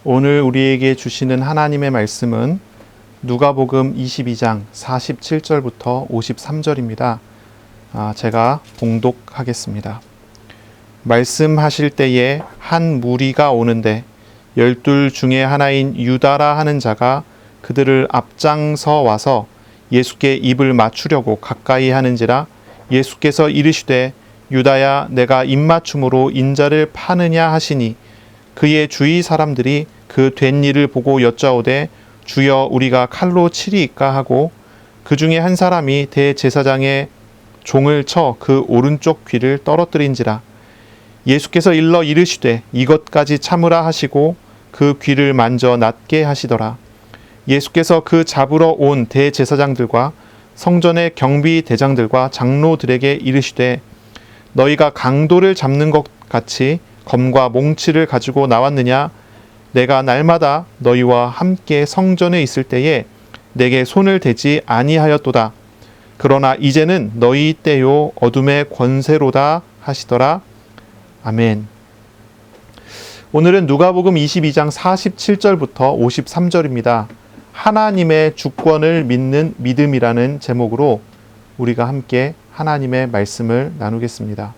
오늘 우리에게 주시는 하나님의 말씀은 누가복음 22장 47절부터 53절입니다. 제가 봉독하겠습니다. 말씀하실 때에 한 무리가 오는데 12 중에 하나인 유다라 하는 자가 그들을 앞장서 와서 예수께 입을 맞추려고 가까이 하는지라 예수께서 이르시되 유다야 내가 입맞춤으로 인자를 파느냐 하시니 그의 주위 사람들이 그 된 일을 보고 여짜오되 주여 우리가 칼로 치리이까 하고 그 중에 한 사람이 대제사장의 종을 쳐 그 오른쪽 귀를 떨어뜨린지라 예수께서 일러 이르시되 이것까지 참으라 하시고 그 귀를 만져 낫게 하시더라. 예수께서 그 잡으러 온 대제사장들과 성전의 경비 대장들과 장로들에게 이르시되 너희가 강도를 잡는 것 같이 검과 몽치를 가지고 나왔느냐? 내가 날마다 너희와 함께 성전에 있을 때에 내게 손을 대지 아니하였도다. 그러나 이제는 너희 때요 어둠의 권세로다 하시더라. 아멘. 오늘은 누가복음 22장 47절부터 53절입니다. 하나님의 주권을 믿는 믿음이라는 제목으로 우리가 함께 하나님의 말씀을 나누겠습니다.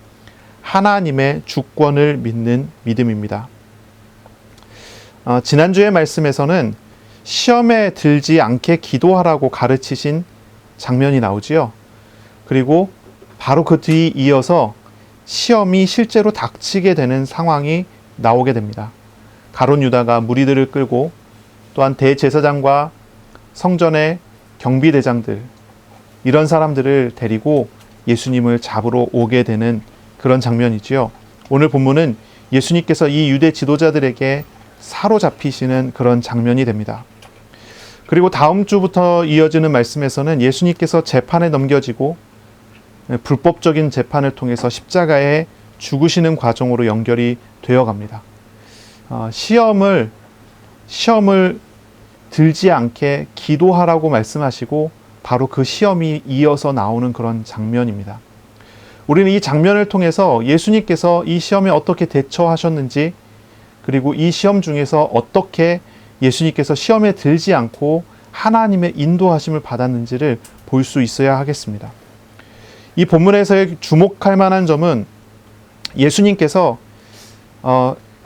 하나님의 주권을 믿는 믿음입니다. 지난주의 말씀에서는 시험에 들지 않게 기도하라고 가르치신 장면이 나오지요. 그리고 바로 그 뒤 이어서 시험이 실제로 닥치게 되는 상황이 나오게 됩니다. 가룟 유다가 무리들을 끌고 또한 대제사장과 성전의 경비대장들 이런 사람들을 데리고 예수님을 잡으러 오게 되는 그런 장면이지요. 오늘 본문은 예수님께서 이 유대 지도자들에게 사로잡히시는 그런 장면이 됩니다. 그리고 다음 주부터 이어지는 말씀에서는 예수님께서 재판에 넘겨지고 불법적인 재판을 통해서 십자가에 죽으시는 과정으로 연결이 되어 갑니다. 시험을 들지 않게 기도하라고 말씀하시고 바로 그 시험이 이어서 나오는 그런 장면입니다. 우리는 이 장면을 통해서 예수님께서 이 시험에 어떻게 대처하셨는지 그리고 이 시험 중에서 어떻게 예수님께서 시험에 들지 않고 하나님의 인도하심을 받았는지를 볼 수 있어야 하겠습니다. 이 본문에서의 주목할 만한 점은 예수님께서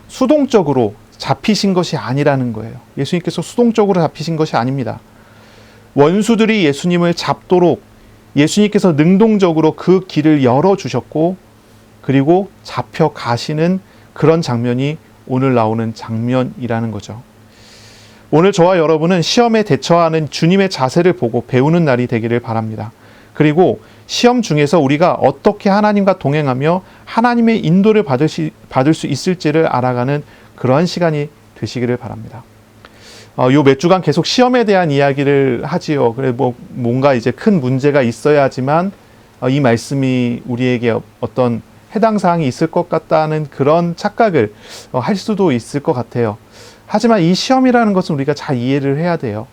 수동적으로 잡히신 것이 아니라는 거예요. 예수님께서 수동적으로 잡히신 것이 아닙니다. 원수들이 예수님을 잡도록 예수님께서 능동적으로 그 길을 열어주셨고 그리고 잡혀가시는 그런 장면이 오늘 나오는 장면이라는 거죠. 오늘 저와 여러분은 시험에 대처하는 주님의 자세를 보고 배우는 날이 되기를 바랍니다. 그리고 시험 중에서 우리가 어떻게 하나님과 동행하며 하나님의 인도를 받을 수 있을지를 알아가는 그러한 시간이 되시기를 바랍니다. 요 몇 주간 계속 시험에 대한 이야기를 하지요. 그래 뭔가 이제 큰 문제가 있어야지만 이 말씀이 우리에게 어떤 해당 사항이 있을 것 같다는 그런 착각을 할 수도 있을 것 같아요. 하지만 이 시험이라는 것은 우리가 잘 이해를 해야 돼요.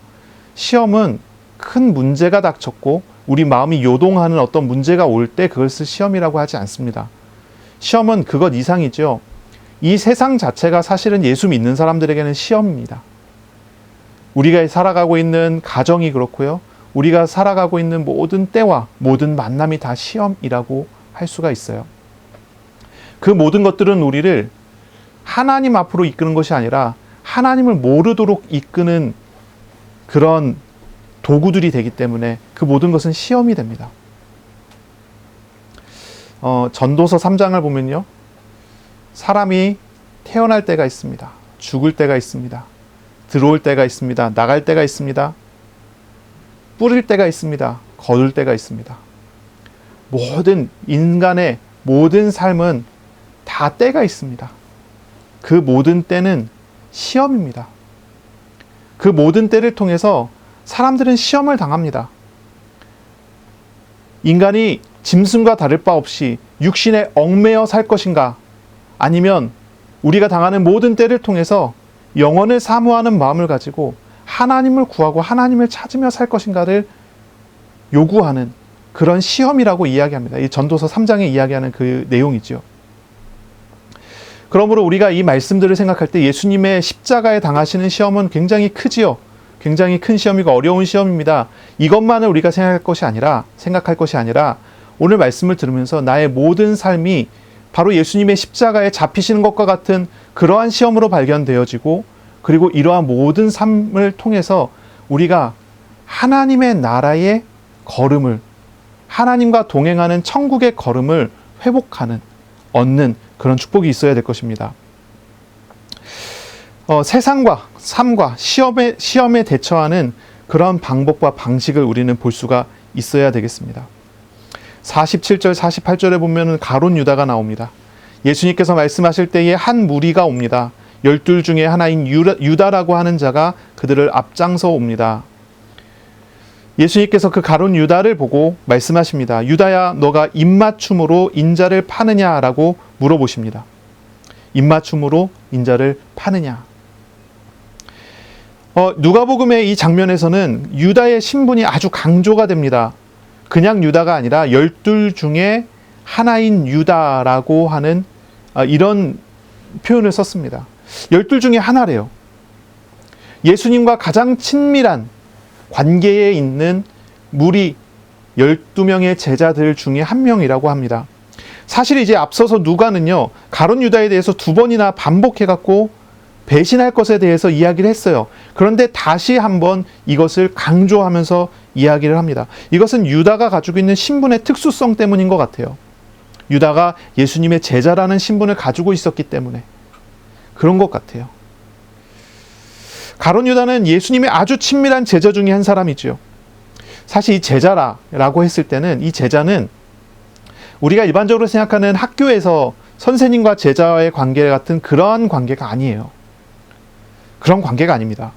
시험은 큰 문제가 닥쳤고 우리 마음이 요동하는 어떤 문제가 올 때 그것을 시험이라고 하지 않습니다. 시험은 그것 이상이죠. 이 세상 자체가 사실은 예수 믿는 사람들에게는 시험입니다. 우리가 살아가고 있는 가정이 그렇고요. 우리가 살아가고 있는 모든 때와 모든 만남이 다 시험이라고 할 수가 있어요. 그 모든 것들은 우리를 하나님 앞으로 이끄는 것이 아니라 하나님을 모르도록 이끄는 그런 도구들이 되기 때문에 그 모든 것은 시험이 됩니다. 전도서 3장을 보면요. 사람이 태어날 때가 있습니다. 죽을 때가 있습니다. 들어올 때가 있습니다. 나갈 때가 있습니다. 뿌릴 때가 있습니다. 거둘 때가 있습니다. 모든 인간의 모든 삶은 다 때가 있습니다. 그 모든 때는 시험입니다. 그 모든 때를 통해서 사람들은 시험을 당합니다. 인간이 짐승과 다를 바 없이 육신에 얽매여 살 것인가 아니면 우리가 당하는 모든 때를 통해서 영원을 사모하는 마음을 가지고 하나님을 구하고 하나님을 찾으며 살 것인가를 요구하는 그런 시험이라고 이야기합니다. 이 전도서 3장에 이야기하는 그 내용이죠. 그러므로 우리가 이 말씀들을 생각할 때 예수님의 십자가에 당하시는 시험은 굉장히 크지요. 굉장히 큰 시험이고 어려운 시험입니다. 이것만을 우리가 생각할 것이 아니라 오늘 말씀을 들으면서 나의 모든 삶이 바로 예수님의 십자가에 잡히시는 것과 같은 그러한 시험으로 발견되어지고, 그리고 이러한 모든 삶을 통해서 우리가 하나님의 나라의 걸음을, 하나님과 동행하는 천국의 걸음을 회복하는, 얻는 그런 축복이 있어야 될 것입니다. 세상과 삶과 시험에 대처하는 그런 방법과 방식을 우리는 볼 수가 있어야 되겠습니다. 47절, 48절에 보면 가룟 유다가 나옵니다. 예수님께서 말씀하실 때에 한 무리가 옵니다. 12 중에 하나인 유다라고 하는 자가 그들을 앞장서 옵니다. 예수님께서 그 가룟 유다를 보고 말씀하십니다. 유다야, 너가 입맞춤으로 인자를 파느냐라고 물어보십니다. 입맞춤으로 인자를 파느냐. 누가복음의 이 장면에서는 유다의 신분이 아주 강조가 됩니다. 그냥 유다가 아니라 12 중에 하나인 유다라고 하는 이런 표현을 썼습니다. 12 중에 하나래요. 예수님과 가장 친밀한 관계에 있는 무리 12명의 제자들 중에 한 명이라고 합니다. 사실 이제 앞서서 누가는요, 가룟 유다에 대해서 2번이나 반복해갖고 배신할 것에 대해서 이야기를 했어요. 그런데 다시 한번 이것을 강조하면서 이야기를 합니다. 이것은 유다가 가지고 있는 신분의 특수성 때문인 것 같아요. 유다가 예수님의 제자라는 신분을 가지고 있었기 때문에 그런 것 같아요. 가룟 유다는 예수님의 아주 친밀한 제자 중에 한 사람이지요. 사실 이 제자라고 했을 때는, 이 제자는 우리가 일반적으로 생각하는 학교에서 선생님과 제자와의 관계 같은 그러한 관계가 아니에요. 그런 관계가 아닙니다.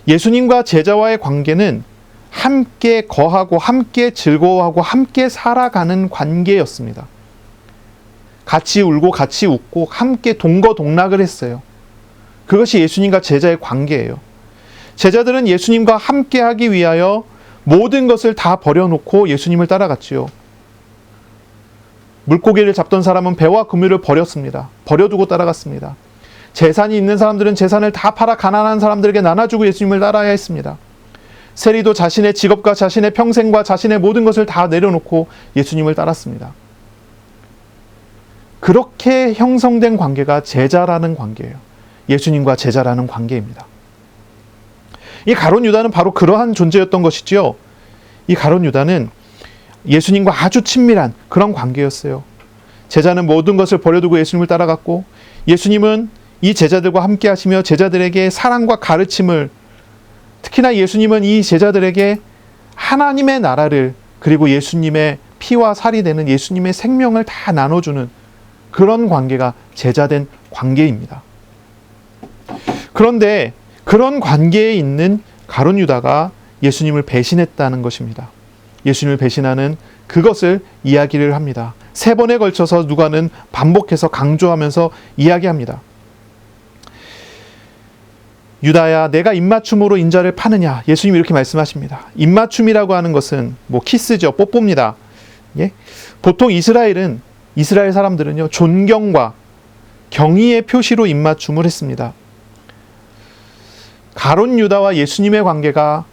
예수님과 제자와의 관계는 함께 거하고 함께 즐거워하고 함께 살아가는 관계였습니다. 같이 울고 같이 웃고 함께 동거동락을 했어요. 그것이 예수님과 제자의 관계예요. 제자들은 예수님과 함께 하기 위하여 모든 것을 다 버려놓고 예수님을 따라갔지요. 물고기를 잡던 사람은 배와 그물을 버렸습니다. 버려두고 따라갔습니다. 재산이 있는 사람들은 재산을 다 팔아 가난한 사람들에게 나눠주고 예수님을 따라야 했습니다. 세리도 자신의 직업과 자신의 평생과 자신의 모든 것을 다 내려놓고 예수님을 따랐습니다. 그렇게 형성된 관계가 제자라는 관계예요. 예수님과 제자라는 관계입니다. 이 가룟 유다는 바로 그러한 존재였던 것이지요. 이 가룟 유다는 예수님과 아주 친밀한 그런 관계였어요. 제자는 모든 것을 버려두고 예수님을 따라갔고, 예수님은 이 제자들과 함께 하시며 제자들에게 사랑과 가르침을, 특히나 예수님은 이 제자들에게 하나님의 나라를, 그리고 예수님의 피와 살이 되는 예수님의 생명을 다 나눠주는 그런 관계가 제자된 관계입니다. 그런데 그런 관계에 있는 가룟 유다가 예수님을 배신했다는 것입니다. 예수님을 배신하는 그것을 이야기를 합니다. 3번에 걸쳐서 누가는 반복해서 강조하면서 이야기합니다. 유다야, 내가 입맞춤으로 인자를 파느냐. 예수님이 이렇게 말씀하십니다. 입맞춤이라고 하는 것은 키스죠. 뽀뽀입니다. 예? 보통 이스라엘 사람들은요, 존경과 경의의 표시로 입맞춤을 했습니다. 가룟 유다와 예수님의 관계가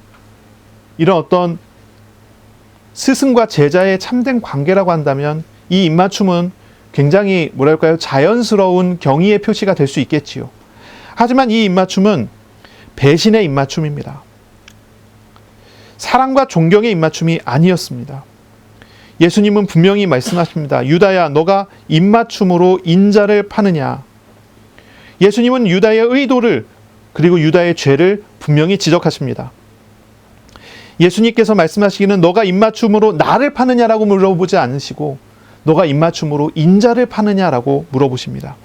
이런 어떤 스승과 제자의 참된 관계라고 한다면, 이 입맞춤은 굉장히 자연스러운 경의의 표시가 될 수 있겠지요. 하지만 이 입맞춤은 배신의 입맞춤입니다. 사랑과 존경의 입맞춤이 아니었습니다. 예수님은 분명히 말씀하십니다. 유다야, 너가 입맞춤으로 인자를 파느냐. 예수님은 유다의 의도를, 그리고 유다의 죄를 분명히 지적하십니다. 예수님께서 말씀하시기는 너가 입맞춤으로 나를 파느냐라고 물어보지 않으시고, 너가 입맞춤으로 인자를 파느냐라고 물어보십니다.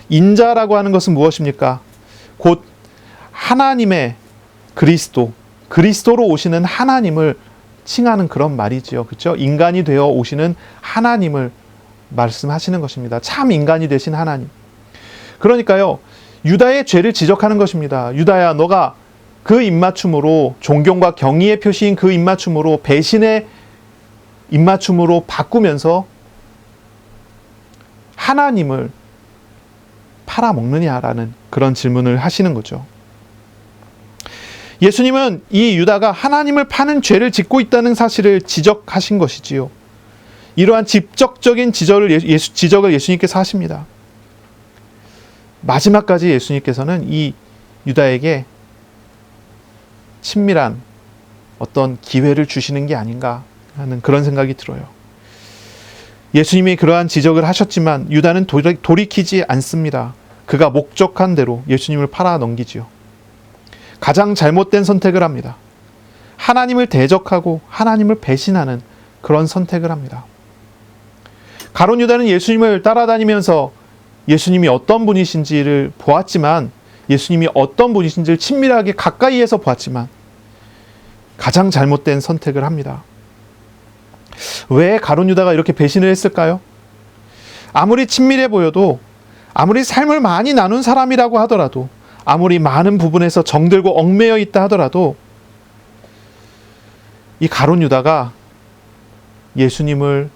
인자라고 하는 것은 무엇입니까? 곧 하나님의 그리스도로 오시는 하나님을 칭하는 그런 말이지요. 그렇죠? 인간이 되어 오시는 하나님을 말씀하시는 것입니다. 참 인간이 되신 하나님. 그러니까요, 유다의 죄를 지적하는 것입니다. 유다야, 너가 그 입맞춤으로, 존경과 경의의 표시인 그 입맞춤으로 배신의 입맞춤으로 바꾸면서 하나님을 팔아먹느냐라는 그런 질문을 하시는 거죠. 예수님은 이 유다가 하나님을 파는 죄를 짓고 있다는 사실을 지적하신 것이지요. 이러한 직접적인 지적을 예수님께서 하십니다. 마지막까지 예수님께서는 이 유다에게 친밀한 어떤 기회를 주시는 게 아닌가 하는 그런 생각이 들어요. 예수님이 그러한 지적을 하셨지만 유다는 돌이키지 않습니다. 그가 목적한 대로 예수님을 팔아 넘기지요. 가장 잘못된 선택을 합니다. 하나님을 대적하고 하나님을 배신하는 그런 선택을 합니다. 가룟 유다는 예수님을 따라다니면서 예수님이 어떤 분이신지를 보았지만, 예수님이 어떤 분이신지를 친밀하게 가까이에서 보았지만 가장 잘못된 선택을 합니다. 왜 가룟 유다가 이렇게 배신을 했을까요? 아무리 친밀해 보여도, 아무리 삶을 많이 나눈 사람이라고 하더라도, 아무리 많은 부분에서 정들고 얽매여 있다 하더라도 이 가룟 유다가 예수님을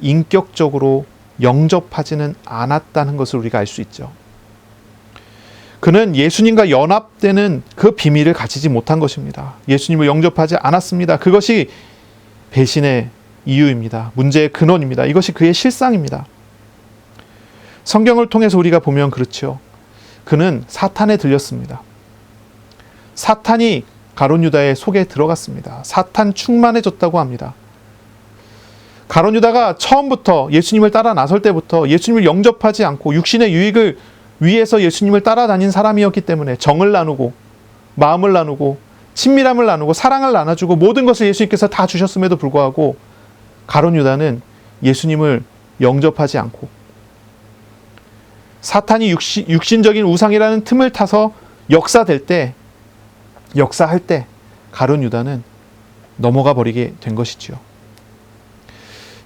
인격적으로 영접하지는 않았다는 것을 우리가 알 수 있죠. 그는 예수님과 연합되는 그 비밀을 가지지 못한 것입니다. 예수님을 영접하지 않았습니다. 그것이 배신의 이유입니다. 문제의 근원입니다. 이것이 그의 실상입니다. 성경을 통해서 우리가 보면 그렇죠. 그는 사탄에 들렸습니다. 사탄이 가룟 유다의 속에 들어갔습니다. 사탄 충만해졌다고 합니다. 가룟 유다가 처음부터 예수님을 따라 나설 때부터 예수님을 영접하지 않고 육신의 유익을 위해서 예수님을 따라다닌 사람이었기 때문에 정을 나누고 마음을 나누고 친밀함을 나누고 사랑을 나눠주고 모든 것을 예수님께서 다 주셨음에도 불구하고 가룟 유다는 예수님을 영접하지 않고 사탄이 육신적인 우상이라는 틈을 타서 역사할 때 가룟 유다는 넘어가 버리게 된 것이지요.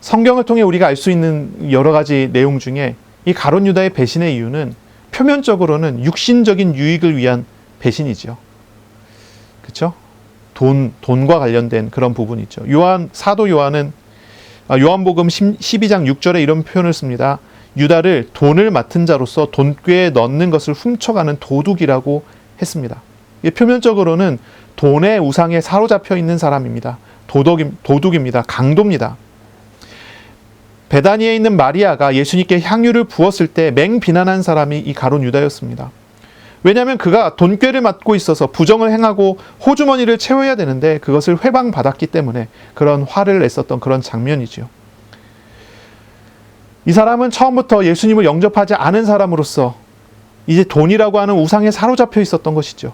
성경을 통해 우리가 알 수 있는 여러 가지 내용 중에 이 가룟 유다의 배신의 이유는 표면적으로는 육신적인 유익을 위한 배신이죠. 그렇죠? 돈과 관련된 그런 부분이죠. 사도 요한은 요한복음 12장 6절에 이런 표현을 씁니다. 유다를 돈을 맡은 자로서 돈꾀에 넣는 것을 훔쳐가는 도둑이라고 했습니다. 표면적으로는 돈의 우상에 사로잡혀 있는 사람입니다. 도둑입니다. 강도입니다. 베다니에 있는 마리아가 예수님께 향유를 부었을 때 맹비난한 사람이 이 가룟 유다였습니다. 왜냐하면 그가 돈꾀를 맡고 있어서 부정을 행하고 호주머니를 채워야 되는데 그것을 회방받았기 때문에 그런 화를 냈었던 그런 장면이죠. 이 사람은 처음부터 예수님을 영접하지 않은 사람으로서 이제 돈이라고 하는 우상에 사로잡혀 있었던 것이죠.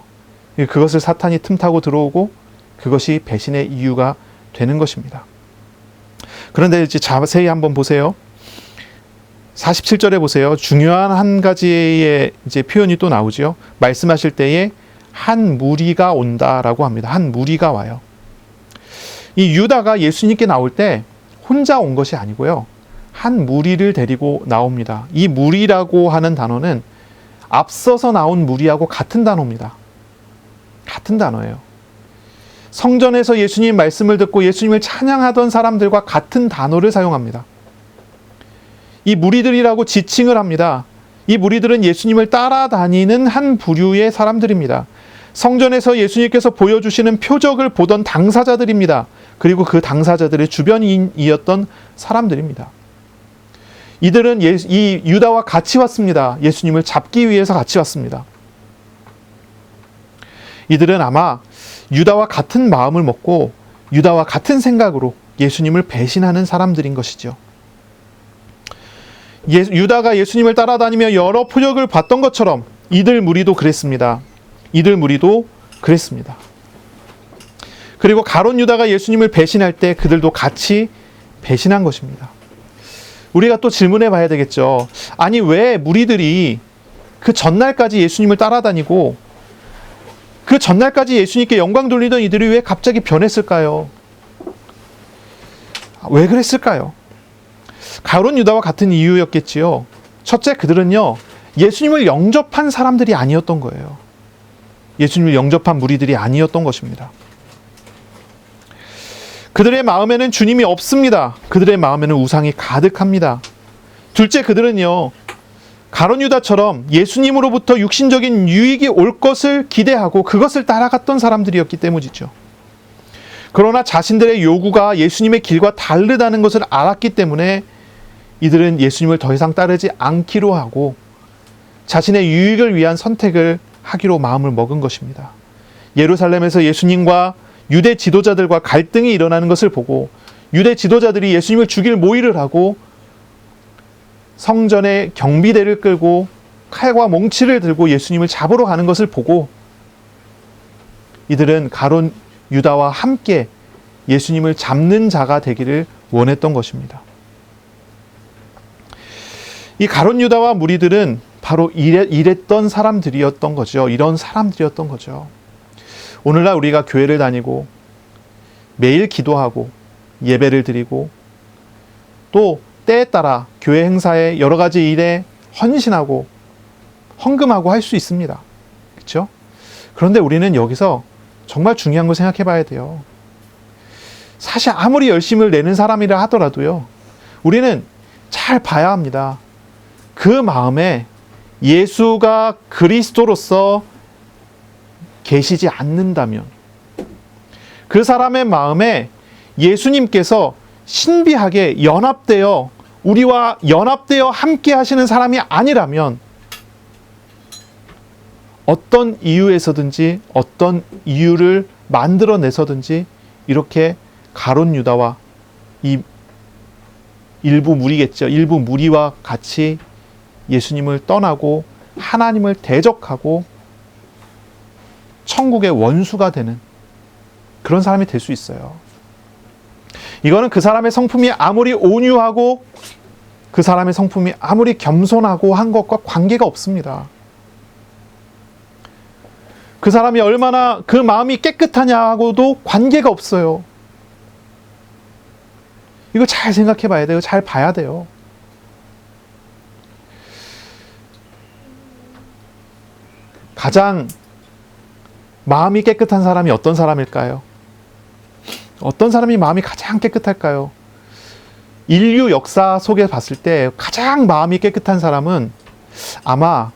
그것을 사탄이 틈타고 들어오고 그것이 배신의 이유가 되는 것입니다. 그런데 이제 자세히 한번 보세요. 47절에 보세요. 중요한 한 가지의 이제 표현이 또 나오죠. 말씀하실 때에 한 무리가 온다라고 합니다. 한 무리가 와요. 이 유다가 예수님께 나올 때 혼자 온 것이 아니고요. 한 무리를 데리고 나옵니다. 이 무리라고 하는 단어는 앞서서 나온 무리하고 같은 단어입니다. 같은 단어예요. 성전에서 예수님 말씀을 듣고 예수님을 찬양하던 사람들과 같은 단어를 사용합니다. 이 무리들이라고 지칭을 합니다. 이 무리들은 예수님을 따라다니는 한 부류의 사람들입니다. 성전에서 예수님께서 보여주시는 표적을 보던 당사자들입니다. 그리고 그 당사자들의 주변인이었던 사람들입니다. 이들은 이 유다와 같이 왔습니다. 예수님을 잡기 위해서 같이 왔습니다. 이들은 아마 유다와 같은 마음을 먹고 유다와 같은 생각으로 예수님을 배신하는 사람들인 것이죠. 유다가 예수님을 따라다니며 여러 표적을 봤던 것처럼 이들 무리도 그랬습니다. 그리고 가룟 유다가 예수님을 배신할 때 그들도 같이 배신한 것입니다. 우리가 또 질문해 봐야 되겠죠. 아니, 왜 무리들이 그 전날까지 예수님을 따라다니고 그 전날까지 예수님께 영광 돌리던 이들이 왜 갑자기 변했을까요? 왜 그랬을까요? 가룟 유다와 같은 이유였겠지요. 첫째, 그들은요, 예수님을 영접한 사람들이 아니었던 거예요. 예수님을 영접한 무리들이 아니었던 것입니다. 그들의 마음에는 주님이 없습니다. 그들의 마음에는 우상이 가득합니다. 둘째, 그들은요, 가룟 유다처럼 예수님으로부터 육신적인 유익이 올 것을 기대하고 그것을 따라갔던 사람들이었기 때문이죠. 그러나 자신들의 요구가 예수님의 길과 다르다는 것을 알았기 때문에 이들은 예수님을 더 이상 따르지 않기로 하고 자신의 유익을 위한 선택을 하기로 마음을 먹은 것입니다. 예루살렘에서 예수님과 유대 지도자들과 갈등이 일어나는 것을 보고 유대 지도자들이 예수님을 죽일 모의를 하고 성전에 경비대를 끌고 칼과 몽치를 들고 예수님을 잡으러 가는 것을 보고 이들은 가룟 유다와 함께 예수님을 잡는 자가 되기를 원했던 것입니다. 이 가룟 유다와 무리들은 바로 이랬던 사람들이었던 거죠. 이런 사람들이었던 거죠. 오늘날 우리가 교회를 다니고 매일 기도하고 예배를 드리고 또 때에 따라 교회 행사에 여러 가지 일에 헌신하고 헌금하고 할 수 있습니다. 그렇죠? 그런데 우리는 여기서 정말 중요한 걸 생각해 봐야 돼요. 사실 아무리 열심을 내는 사람이라 하더라도요, 우리는 잘 봐야 합니다. 그 마음에 예수가 그리스도로서 계시지 않는다면, 그 사람의 마음에 예수님께서 신비하게 연합되어 우리와 연합되어 함께 하시는 사람이 아니라면 어떤 이유에서든지 어떤 이유를 만들어내서든지 이렇게 가룟 유다와 이 일부 무리겠죠. 일부 무리와 같이 예수님을 떠나고 하나님을 대적하고 천국의 원수가 되는 그런 사람이 될 수 있어요. 이거는 그 사람의 성품이 아무리 온유하고 그 사람의 성품이 아무리 겸손하고 한 것과 관계가 없습니다. 그 사람이 얼마나 그 마음이 깨끗하냐하고도 관계가 없어요. 이거 잘 생각해 봐야 돼요. 잘 봐야 돼요. 가장 마음이 깨끗한 사람이 어떤 사람일까요? 어떤 사람이 마음이 가장 깨끗할까요? 인류 역사 속에 봤을 때 가장 마음이 깨끗한 사람은 아마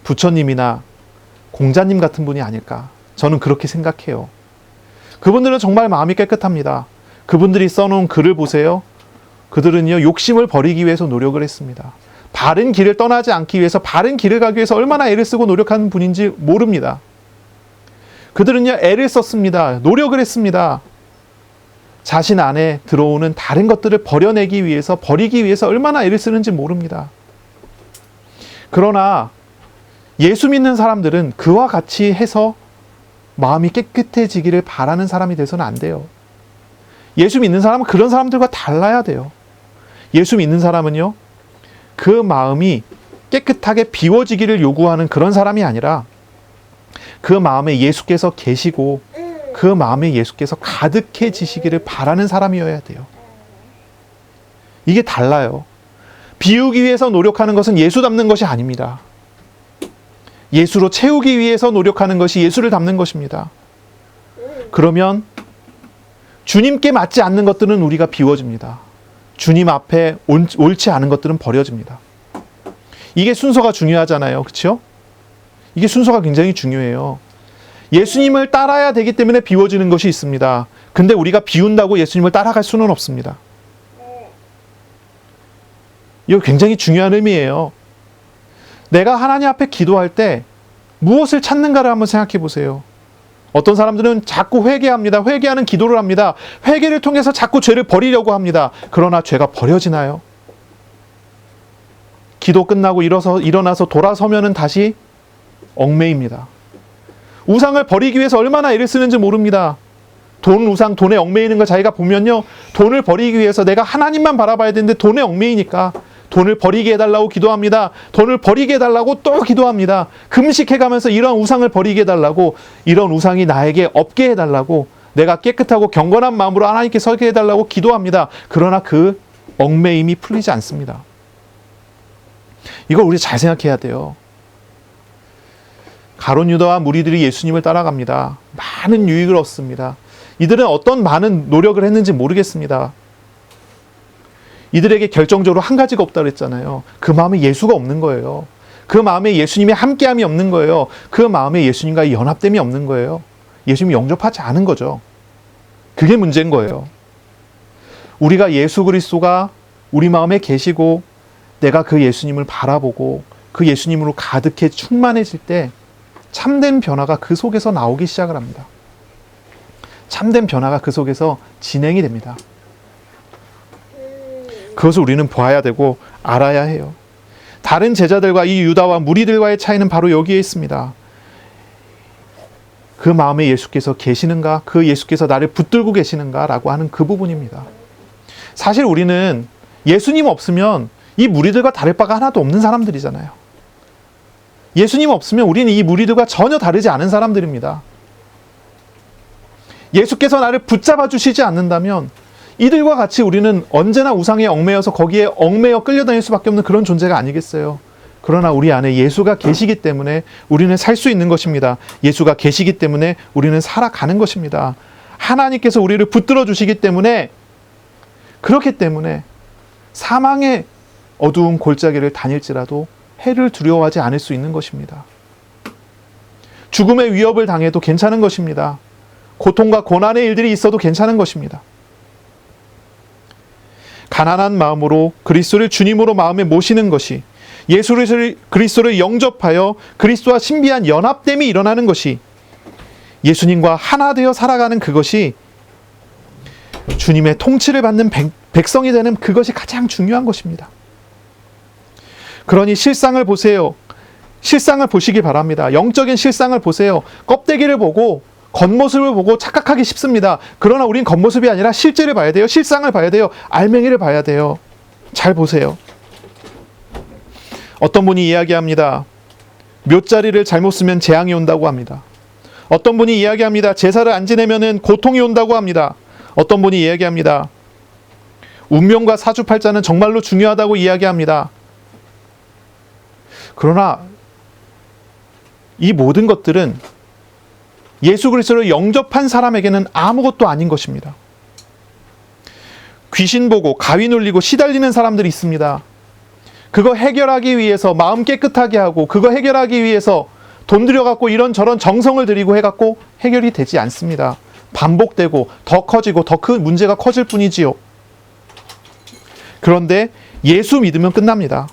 부처님이나 공자님 같은 분이 아닐까. 저는 그렇게 생각해요. 그분들은 정말 마음이 깨끗합니다. 그분들이 써놓은 글을 보세요. 그들은요, 욕심을 버리기 위해서 노력을 했습니다. 바른 길을 떠나지 않기 위해서, 바른 길을 가기 위해서 얼마나 애를 쓰고 노력하는 분인지 모릅니다. 그들은요, 애를 썼습니다. 노력을 했습니다. 자신 안에 들어오는 다른 것들을 버려내기 위해서, 버리기 위해서 얼마나 애를 쓰는지 모릅니다. 그러나 예수 믿는 사람들은 그와 같이 해서 마음이 깨끗해지기를 바라는 사람이 돼서는 안 돼요. 예수 믿는 사람은 그런 사람들과 달라야 돼요. 예수 믿는 사람은요, 그 마음이 깨끗하게 비워지기를 요구하는 그런 사람이 아니라 그 마음에 예수께서 계시고 그 마음에 예수께서 가득해지시기를 바라는 사람이어야 돼요. 이게 달라요. 비우기 위해서 노력하는 것은 예수 닮는 것이 아닙니다. 예수로 채우기 위해서 노력하는 것이 예수를 닮는 것입니다. 그러면 주님께 맞지 않는 것들은 우리가 비워집니다. 주님 앞에 옳지 않은 것들은 버려집니다. 이게 순서가 중요하잖아요. 그렇죠? 이게 순서가 굉장히 중요해요. 예수님을 따라야 되기 때문에 비워지는 것이 있습니다. 근데 우리가 비운다고 예수님을 따라갈 수는 없습니다. 이거 굉장히 중요한 의미예요. 내가 하나님 앞에 기도할 때 무엇을 찾는가를 한번 생각해 보세요. 어떤 사람들은 자꾸 회개합니다. 회개하는 기도를 합니다. 회개를 통해서 자꾸 죄를 버리려고 합니다. 그러나 죄가 버려지나요? 기도 끝나고 일어나서 돌아서면은 다시 얽매입니다. 우상을 버리기 위해서 얼마나 애를 쓰는지 모릅니다. 우상, 돈에 얽매이는 걸 자기가 보면요, 돈을 버리기 위해서 내가 하나님만 바라봐야 되는데 돈에 얽매이니까 돈을 버리게 해달라고 기도합니다. 돈을 버리게 해달라고 또 기도합니다. 금식해가면서 이런 우상을 버리게 해달라고, 이런 우상이 나에게 없게 해달라고, 내가 깨끗하고 경건한 마음으로 하나님께 서게 해달라고 기도합니다. 그러나 그 얽매임이 풀리지 않습니다. 이걸 우리 잘 생각해야 돼요. 가룟 유다와 무리들이 예수님을 따라갑니다. 많은 유익을 얻습니다. 이들은 어떤 많은 노력을 했는지 모르겠습니다. 이들에게 결정적으로 한 가지가 없다 그랬잖아요. 그 마음에 예수가 없는 거예요. 그 마음에 예수님의 함께함이 없는 거예요. 그 마음에 예수님과의 연합됨이 없는 거예요. 예수님이 영접하지 않은 거죠. 그게 문제인 거예요. 우리가 예수 그리스도가 우리 마음에 계시고 내가 그 예수님을 바라보고 그 예수님으로 가득해 충만해질 때 참된 변화가 그 속에서 나오기 시작을 합니다. 참된 변화가 그 속에서 진행이 됩니다. 그것을 우리는 보아야 되고 알아야 해요. 다른 제자들과 이 유다와 무리들과의 차이는 바로 여기에 있습니다. 그 마음에 예수께서 계시는가? 그 예수께서 나를 붙들고 계시는가? 라고 하는 그 부분입니다. 사실 우리는 예수님 없으면 이 무리들과 다를 바가 하나도 없는 사람들이잖아요. 예수님 없으면 우리는 이 무리들과 전혀 다르지 않은 사람들입니다. 예수께서 나를 붙잡아 주시지 않는다면 이들과 같이 우리는 언제나 우상에 얽매여서 거기에 얽매여 끌려다닐 수밖에 없는 그런 존재가 아니겠어요. 그러나 우리 안에 예수가 계시기 때문에 우리는 살 수 있는 것입니다. 예수가 계시기 때문에 우리는 살아가는 것입니다. 하나님께서 우리를 붙들어 주시기 때문에, 그렇기 때문에 사망의 어두운 골짜기를 다닐지라도 해를 두려워하지 않을 수 있는 것입니다. 죽음의 위협을 당해도 괜찮은 것입니다. 고통과 고난의 일들이 있어도 괜찮은 것입니다. 가난한 마음으로 그리스도를 주님으로 마음에 모시는 것이, 예수 그리스도를 영접하여 그리스도와 신비한 연합됨이 일어나는 것이, 예수님과 하나 되어 살아가는 그것이 주님의 통치를 받는 백성이 되는 그것이 가장 중요한 것입니다. 그러니 실상을 보세요. 실상을 보시기 바랍니다. 영적인 실상을 보세요. 껍데기를 보고 겉모습을 보고 착각하기 쉽습니다. 그러나 우린 겉모습이 아니라 실제를 봐야 돼요. 실상을 봐야 돼요. 알맹이를 봐야 돼요. 잘 보세요. 어떤 분이 이야기합니다. 묫자리를 잘못 쓰면 재앙이 온다고 합니다. 어떤 분이 이야기합니다. 제사를 안 지내면 고통이 온다고 합니다. 어떤 분이 이야기합니다. 운명과 사주팔자는 정말로 중요하다고 이야기합니다. 그러나 이 모든 것들은 예수 그리스도를 영접한 사람에게는 아무것도 아닌 것입니다. 귀신 보고 가위 눌리고 시달리는 사람들이 있습니다. 그거 해결하기 위해서 마음 깨끗하게 하고, 그거 해결하기 위해서 돈 들여갖고 이런저런 정성을 들이고 해갖고 해결이 되지 않습니다. 반복되고 더 커지고 더 큰 문제가 커질 뿐이지요. 그런데 예수 믿으면 끝납니다.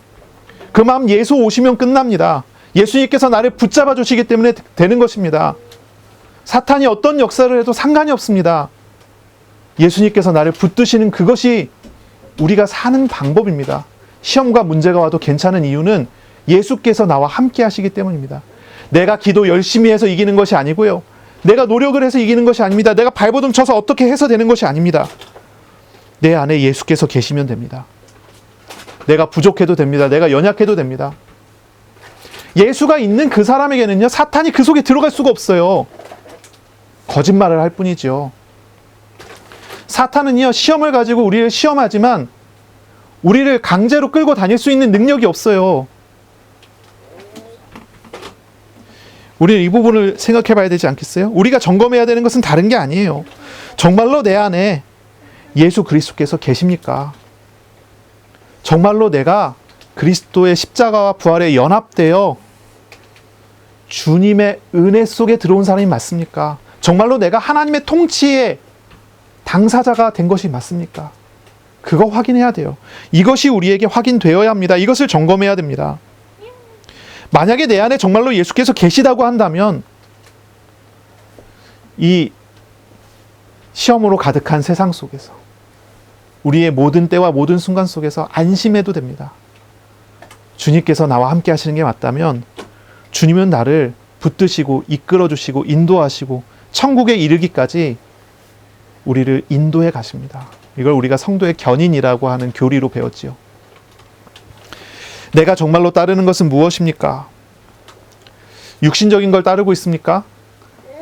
그 마음 예수 오시면 끝납니다. 예수님께서 나를 붙잡아 주시기 때문에 되는 것입니다. 사탄이 어떤 역사를 해도 상관이 없습니다. 예수님께서 나를 붙드시는 그것이 우리가 사는 방법입니다. 시험과 문제가 와도 괜찮은 이유는 예수께서 나와 함께 하시기 때문입니다. 내가 기도 열심히 해서 이기는 것이 아니고요. 내가 노력을 해서 이기는 것이 아닙니다. 내가 발버둥 쳐서 어떻게 해서 되는 것이 아닙니다. 내 안에 예수께서 계시면 됩니다. 내가 부족해도 됩니다. 내가 연약해도 됩니다. 예수가 있는 그 사람에게는요, 사탄이 그 속에 들어갈 수가 없어요. 거짓말을 할 뿐이죠. 사탄은요, 시험을 가지고 우리를 시험하지만 우리를 강제로 끌고 다닐 수 있는 능력이 없어요. 우리는 이 부분을 생각해 봐야 되지 않겠어요? 우리가 점검해야 되는 것은 다른 게 아니에요. 정말로 내 안에 예수 그리스도께서 계십니까? 정말로 내가 그리스도의 십자가와 부활에 연합되어 주님의 은혜 속에 들어온 사람이 맞습니까? 정말로 내가 하나님의 통치의 당사자가 된 것이 맞습니까? 그거 확인해야 돼요. 이것이 우리에게 확인되어야 합니다. 이것을 점검해야 됩니다. 만약에 내 안에 정말로 예수께서 계시다고 한다면 이 시험으로 가득한 세상 속에서 우리의 모든 때와 모든 순간 속에서 안심해도 됩니다. 주님께서 나와 함께 하시는 게 맞다면 주님은 나를 붙드시고 이끌어주시고 인도하시고 천국에 이르기까지 우리를 인도해 가십니다. 이걸 우리가 성도의 견인이라고 하는 교리로 배웠지요. 내가 정말로 따르는 것은 무엇입니까? 육신적인 걸 따르고 있습니까?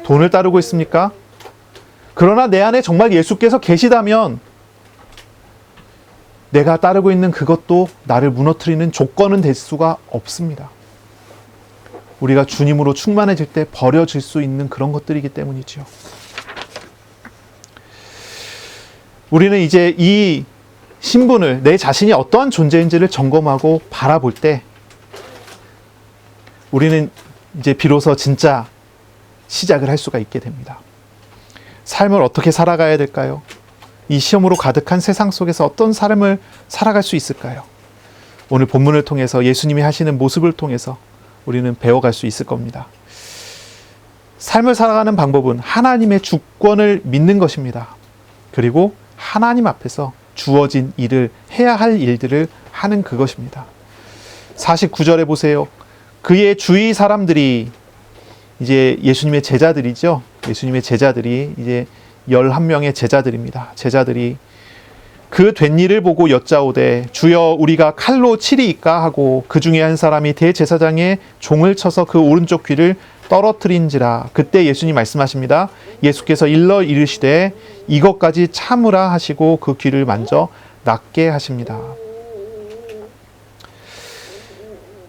돈을 따르고 있습니까? 그러나 내 안에 정말 예수께서 계시다면 내가 따르고 있는 그것도 나를 무너뜨리는 조건은 될 수가 없습니다. 우리가 주님으로 충만해질 때 버려질 수 있는 그런 것들이기 때문이죠. 우리는 이제 이 신분을, 내 자신이 어떠한 존재인지를 점검하고 바라볼 때 우리는 이제 비로소 진짜 시작을 할 수가 있게 됩니다. 삶을 어떻게 살아가야 될까요? 이 시험으로 가득한 세상 속에서 어떤 삶을 살아갈 수 있을까요? 오늘 본문을 통해서 예수님이 하시는 모습을 통해서 우리는 배워갈 수 있을 겁니다. 삶을 살아가는 방법은 하나님의 주권을 믿는 것입니다. 그리고 하나님 앞에서 주어진 일을, 해야 할 일들을 하는 그것입니다. 49절에 보세요. 그의 주위 사람들이, 이제 예수님의 제자들이죠. 예수님의 제자들이 이제 11명의 제자들입니다. 제자들이 그 된 일을 보고 여짜오되 주여 우리가 칼로 치리이까 하고 그 중에 한 사람이 대제사장의 종을 쳐서 그 오른쪽 귀를 떨어뜨린지라. 그때 예수님 말씀하십니다. 예수께서 일러 이르시되 이것까지 참으라 하시고 그 귀를 만져 낫게 하십니다.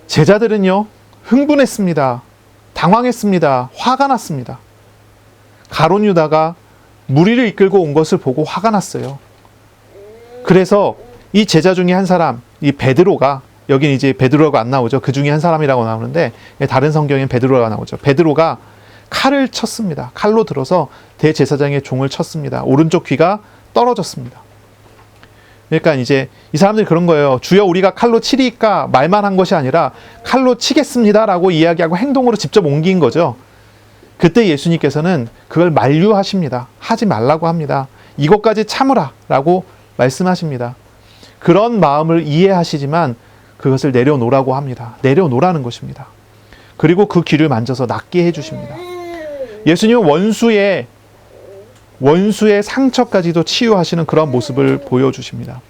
제자들은요, 흥분했습니다. 당황했습니다. 화가 났습니다. 가룟 유다가 무리를 이끌고 온 것을 보고 화가 났어요. 그래서 이 제자 중에 한 사람, 이 베드로가, 여긴 이제 베드로가 안 나오죠. 그 중에 한 사람이라고 나오는데 다른 성경엔 베드로가 나오죠. 베드로가 칼을 쳤습니다. 칼로 들어서 대제사장의 종을 쳤습니다. 오른쪽 귀가 떨어졌습니다. 그러니까 이제 이 사람들이 그런 거예요. 주여 우리가 칼로 치리까 말만 한 것이 아니라 칼로 치겠습니다라고 이야기하고 행동으로 직접 옮긴 거죠. 그때 예수님께서는 그걸 만류하십니다. 하지 말라고 합니다. 이것까지 참으라 라고 말씀하십니다. 그런 마음을 이해하시지만 그것을 내려놓으라고 합니다. 내려놓으라는 것입니다. 그리고 그 귀를 만져서 낫게 해주십니다. 예수님은 원수의 상처까지도 치유하시는 그런 모습을 보여주십니다.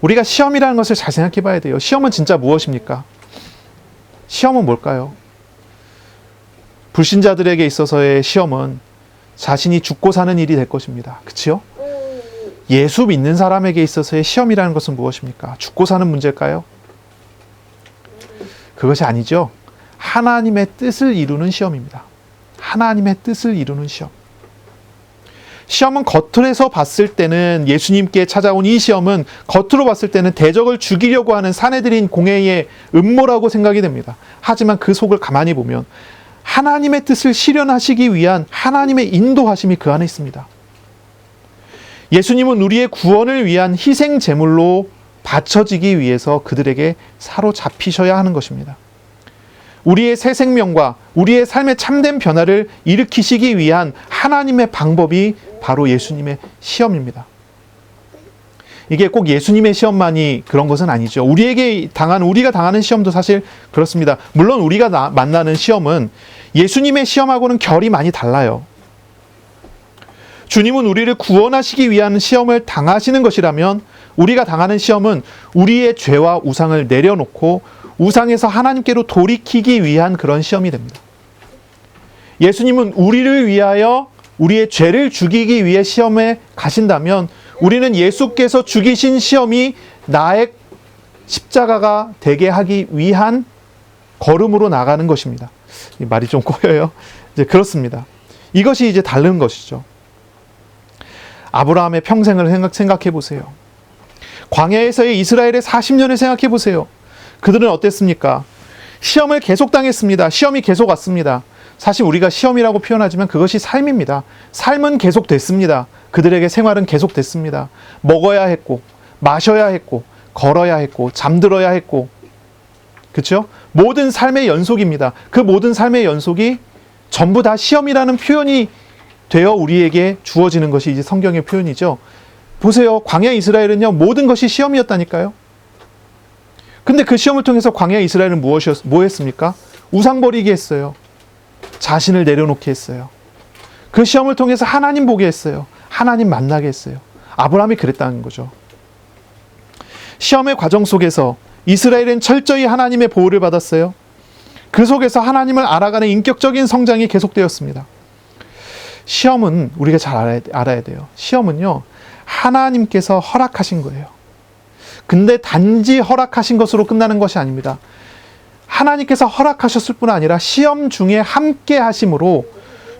우리가 시험이라는 것을 잘 생각해 봐야 돼요. 시험은 진짜 무엇입니까? 시험은 뭘까요? 불신자들에게 있어서의 시험은 자신이 죽고 사는 일이 될 것입니다. 그치요? 예수 믿는 사람에게 있어서의 시험이라는 것은 무엇입니까? 죽고 사는 문제일까요? 그것이 아니죠. 하나님의 뜻을 이루는 시험입니다. 하나님의 뜻을 이루는 시험. 시험은 겉으로서 봤을 때는, 예수님께 찾아온 이 시험은 겉으로 봤을 때는 대적을 죽이려고 하는 사내들인 공회의 음모라고 생각이 됩니다. 하지만 그 속을 가만히 보면 하나님의 뜻을 실현하시기 위한 하나님의 인도하심이 그 안에 있습니다. 예수님은 우리의 구원을 위한 희생 제물로 바쳐지기 위해서 그들에게 사로잡히셔야 하는 것입니다. 우리의 새 생명과 우리의 삶의 참된 변화를 일으키시기 위한 하나님의 방법이 바로 예수님의 시험입니다. 이게 꼭 예수님의 시험만이 그런 것은 아니죠. 우리가 당하는 시험도 사실 그렇습니다. 물론 우리가 만나는 시험은 예수님의 시험하고는 결이 많이 달라요. 주님은 우리를 구원하시기 위한 시험을 당하시는 것이라면 우리가 당하는 시험은 우리의 죄와 우상을 내려놓고 우상에서 하나님께로 돌이키기 위한 그런 시험이 됩니다. 예수님은 우리를 위하여 우리의 죄를 죽이기 위해 시험에 가신다면 우리는 예수께서 죽이신 시험이 나의 십자가가 되게 하기 위한 걸음으로 나가는 것입니다. 이 말이 좀 꼬여요. 이제 그렇습니다. 이것이 이제 다른 것이죠. 아브라함의 평생을 생각해 보세요. 광야에서의 이스라엘의 40년을 생각해 보세요. 그들은 어땠습니까? 시험을 계속 당했습니다. 시험이 계속 왔습니다. 사실 우리가 시험이라고 표현하지만 그것이 삶입니다. 삶은 계속 됐습니다. 그들에게 생활은 계속 됐습니다. 먹어야 했고, 마셔야 했고, 걸어야 했고, 잠들어야 했고, 그렇죠? 모든 삶의 연속입니다. 그 모든 삶의 연속이 전부 다 시험이라는 표현이 되어 우리에게 주어지는 것이 이제 성경의 표현이죠. 보세요. 광야 이스라엘은요, 모든 것이 시험이었다니까요. 근데 그 시험을 통해서 광야 이스라엘은 뭐 했습니까? 우상 버리게 했어요. 자신을 내려놓게 했어요. 그 시험을 통해서 하나님 보게 했어요. 하나님 만나게 했어요. 아브라함이 그랬다는 거죠. 시험의 과정 속에서 이스라엘은 철저히 하나님의 보호를 받았어요. 그 속에서 하나님을 알아가는 인격적인 성장이 계속되었습니다. 시험은 우리가 잘 알아야 돼요. 시험은요, 하나님께서 허락하신 거예요. 근데 단지 허락하신 것으로 끝나는 것이 아닙니다. 하나님께서 허락하셨을 뿐 아니라 시험 중에 함께 하심으로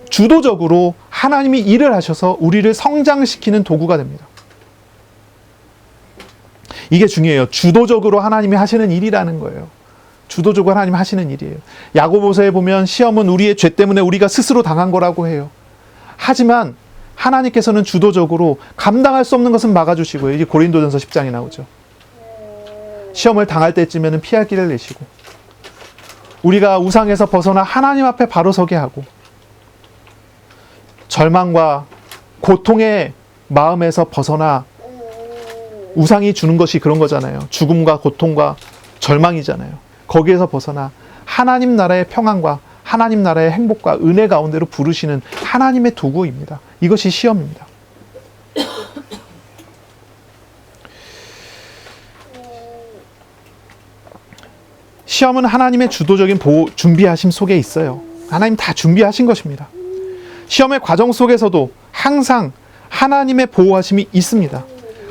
주도적으로 하나님이 일을 하셔서 우리를 성장시키는 도구가 됩니다. 이게 중요해요. 주도적으로 하나님이 하시는 일이라는 거예요. 주도적으로 하나님이 하시는 일이에요. 야고보서에 보면 시험은 우리의 죄 때문에 우리가 스스로 당한 거라고 해요. 하지만 하나님께서는 주도적으로 감당할 수 없는 것은 막아주시고요. 이게 고린도전서 10장에 나오죠. 시험을 당할 때쯤에는 피할 길을 내시고, 우리가 우상에서 벗어나 하나님 앞에 바로 서게 하고, 절망과 고통의 마음에서 벗어나, 우상이 주는 것이 그런 거잖아요. 죽음과 고통과 절망이잖아요. 거기에서 벗어나 하나님 나라의 평안과 하나님 나라의 행복과 은혜 가운데로 부르시는 하나님의 도구입니다. 이것이 시험입니다. 시험은 하나님의 주도적인 준비하심 속에 있어요. 하나님 다 준비하신 것입니다. 시험의 과정 속에서도 항상 하나님의 보호하심이 있습니다.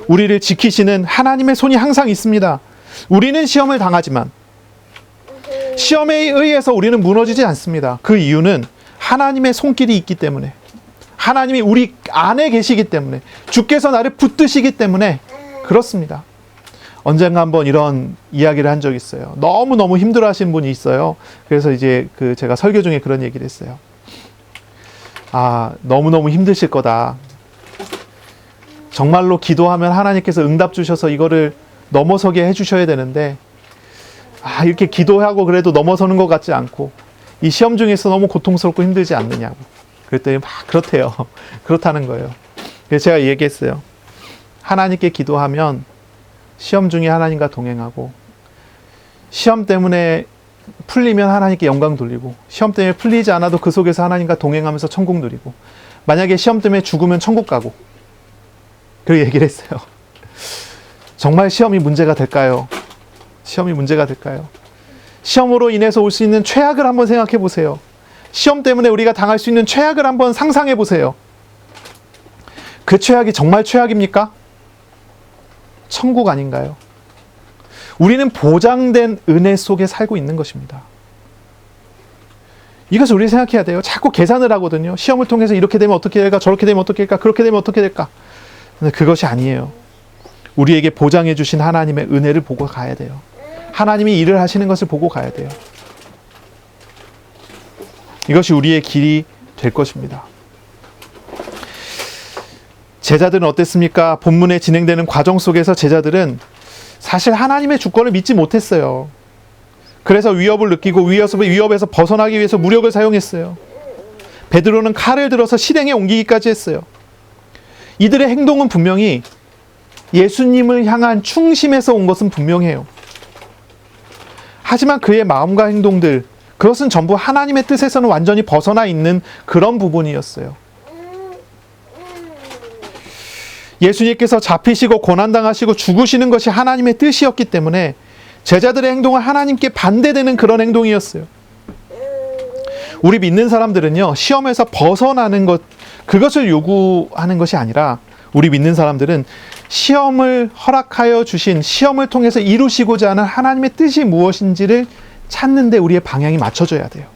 우리를 지키시는 하나님의 손이 항상 있습니다. 우리는 시험을 당하지만 시험에 의해서 우리는 무너지지 않습니다. 그 이유는 하나님의 손길이 있기 때문에, 하나님이 우리 안에 계시기 때문에, 주께서 나를 붙드시기 때문에 그렇습니다. 언젠가 한번 이런 이야기를 한 적이 있어요. 너무너무 힘들어 하신 분이 있어요. 그래서 이제 제가 설교 중에 그런 얘기를 했어요. 너무너무 힘드실 거다. 정말로 기도하면 하나님께서 응답 주셔서 이거를 넘어서게 해주셔야 되는데, 이렇게 기도하고 그래도 넘어서는 것 같지 않고, 이 시험 중에서 너무 고통스럽고 힘들지 않느냐고. 그랬더니 막 그렇대요. 그렇다는 거예요. 그래서 제가 얘기했어요. 하나님께 기도하면 시험 중에 하나님과 동행하고, 시험 때문에 풀리면 하나님께 영광 돌리고, 시험 때문에 풀리지 않아도 그 속에서 하나님과 동행하면서 천국 누리고, 만약에 시험 때문에 죽으면 천국 가고, 그렇게 얘기를 했어요. 정말 시험이 문제가 될까요? 시험이 문제가 될까요? 시험으로 인해서 올 수 있는 최악을 한번 생각해 보세요. 시험 때문에 우리가 당할 수 있는 최악을 한번 상상해 보세요. 그 최악이 정말 최악입니까? 천국 아닌가요? 우리는 보장된 은혜 속에 살고 있는 것입니다. 이것을 우리 생각해야 돼요. 자꾸 계산을 하거든요. 시험을 통해서 이렇게 되면 어떻게 될까? 저렇게 되면 어떻게 될까? 그렇게 되면 어떻게 될까? 근데 그것이 아니에요. 우리에게 보장해 주신 하나님의 은혜를 보고 가야 돼요. 하나님이 일을 하시는 것을 보고 가야 돼요. 이것이 우리의 길이 될 것입니다. 제자들은 어땠습니까? 본문에 진행되는 과정 속에서 제자들은 사실 하나님의 주권을 믿지 못했어요. 그래서 위협을 느끼고 위협에서 벗어나기 위해서 무력을 사용했어요. 베드로는 칼을 들어서 실행에 옮기기까지 했어요. 이들의 행동은 분명히 예수님을 향한 충심에서 온 것은 분명해요. 하지만 그의 마음과 행동들, 그것은 전부 하나님의 뜻에서는 완전히 벗어나 있는 그런 부분이었어요. 예수님께서 잡히시고 고난당하시고 죽으시는 것이 하나님의 뜻이었기 때문에 제자들의 행동은 하나님께 반대되는 그런 행동이었어요. 우리 믿는 사람들은요, 시험에서 벗어나는 것, 그것을 요구하는 것이 아니라, 우리 믿는 사람들은 시험을 허락하여 주신, 시험을 통해서 이루시고자 하는 하나님의 뜻이 무엇인지를 찾는 데 우리의 방향이 맞춰져야 돼요.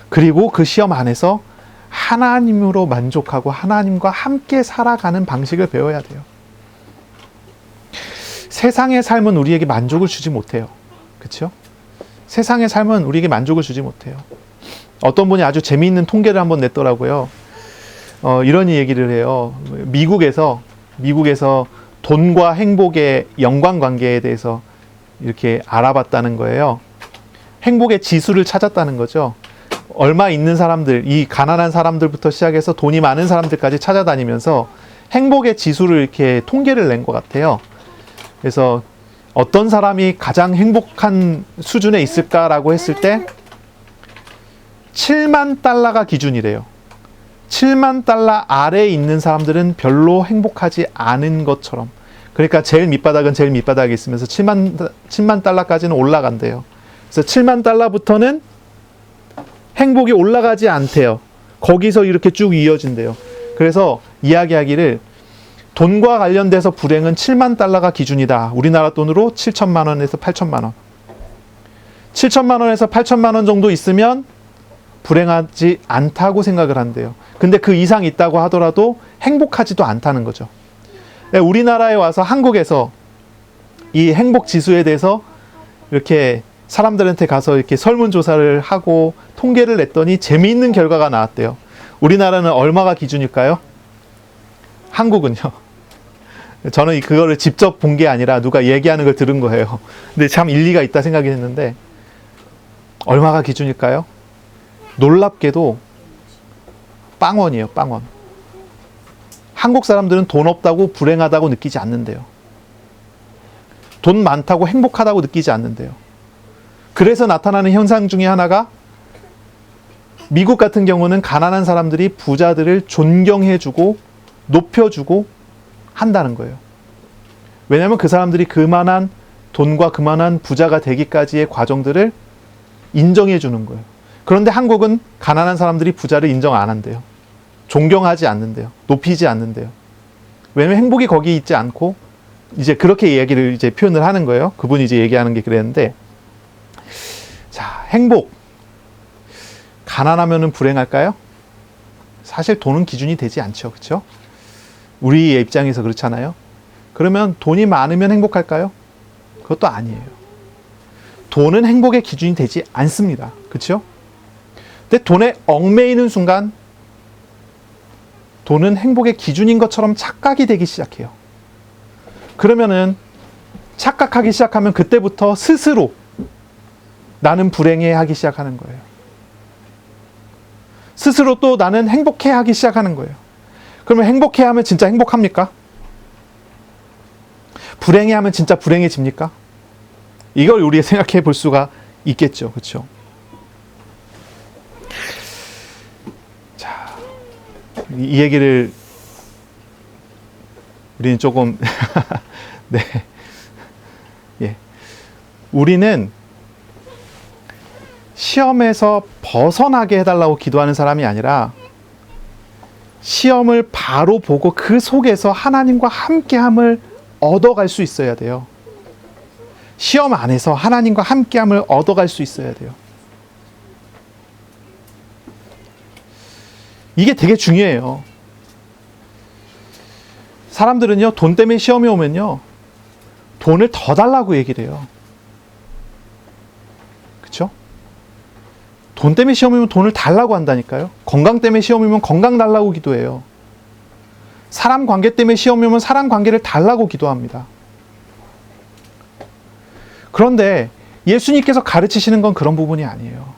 그리고 그 시험 안에서 하나님으로 만족하고 하나님과 함께 살아가는 방식을 배워야 돼요. 세상의 삶은 우리에게 만족을 주지 못해요. 그렇죠? 세상의 삶은 우리에게 만족을 주지 못해요. 어떤 분이 아주 재미있는 통계를 한번 냈더라고요. 이런 얘기를 해요. 미국에서 돈과 행복의 연관관계에 대해서 이렇게 알아봤다는 거예요. 행복의 지수를 찾았다는 거죠. 얼마 있는 사람들, 이 가난한 사람들부터 시작해서 돈이 많은 사람들까지 찾아다니면서 행복의 지수를 이렇게 통계를 낸 것 같아요. 그래서 어떤 사람이 가장 행복한 수준에 있을까라고 했을 때 7만 달러가 기준이래요. 7만 달러 아래에 있는 사람들은 별로 행복하지 않은 것처럼. 그러니까 제일 밑바닥은 제일 밑바닥에 있으면서 7만 달러까지는 올라간대요. 그래서 7만 달러부터는 행복이 올라가지 않대요. 거기서 이렇게 쭉 이어진대요. 그래서 이야기하기를 돈과 관련돼서 불행은 7만 달러가 기준이다. 우리나라 돈으로 7천만 원에서 8천만 원. 7천만 원에서 8천만 원 정도 있으면 불행하지 않다고 생각을 한대요. 근데 그 이상 있다고 하더라도 행복하지도 않다는 거죠. 우리나라에 와서 한국에서 이 행복 지수에 대해서 이렇게 사람들한테 가서 이렇게 설문조사를 하고 통계를 냈더니 재미있는 결과가 나왔대요. 우리나라는 얼마가 기준일까요? 한국은요. 저는 그거를 직접 본 게 아니라 누가 얘기하는 걸 들은 거예요. 근데 참 일리가 있다 생각이 했는데, 얼마가 기준일까요? 놀랍게도 빵원이에요, 빵원. 한국 사람들은 돈 없다고 불행하다고 느끼지 않는데요. 돈 많다고 행복하다고 느끼지 않는데요. 그래서 나타나는 현상 중에 하나가, 미국 같은 경우는 가난한 사람들이 부자들을 존경해주고 높여주고 한다는 거예요. 왜냐하면 그 사람들이 그만한 돈과 그만한 부자가 되기까지의 과정들을 인정해 주는 거예요. 그런데 한국은 가난한 사람들이 부자를 인정 안 한대요. 존경하지 않는데요. 높이지 않는데요. 왜냐하면 행복이 거기 있지 않고, 이제 그렇게 얘기를 이제 표현을 하는 거예요. 그분이 이제 얘기하는 게 그랬는데, 자, 행복. 가난하면은 불행할까요? 사실 돈은 기준이 되지 않죠. 그렇죠? 우리의 입장에서 그렇잖아요. 그러면 돈이 많으면 행복할까요? 그것도 아니에요. 돈은 행복의 기준이 되지 않습니다. 그렇죠? 근데 돈에 얽매이는 순간 돈은 행복의 기준인 것처럼 착각이 되기 시작해요. 그러면은 착각하기 시작하면 그때부터 스스로 나는 불행해 하기 시작하는 거예요. 스스로 또 나는 행복해 하기 시작하는 거예요. 그러면 행복해 하면 진짜 행복합니까? 불행해 하면 진짜 불행해집니까? 이걸 우리가 생각해 볼 수가 있겠죠. 그렇죠? 자, 이 얘기를 우리는 조금 네. 예. 우리는 시험에서 벗어나게 해달라고 기도하는 사람이 아니라, 시험을 바로 보고 그 속에서 하나님과 함께함을 얻어갈 수 있어야 돼요. 시험 안에서 하나님과 함께함을 얻어갈 수 있어야 돼요. 이게 되게 중요해요. 사람들은요, 돈 때문에 시험이 오면요, 돈을 더 달라고 얘기를 해요. 그렇죠? 돈 때문에 시험이면 돈을 달라고 한다니까요. 건강 때문에 시험이면 건강 달라고 기도해요. 사람 관계 때문에 시험이면 사람 관계를 달라고 기도합니다. 그런데 예수님께서 가르치시는 건 그런 부분이 아니에요.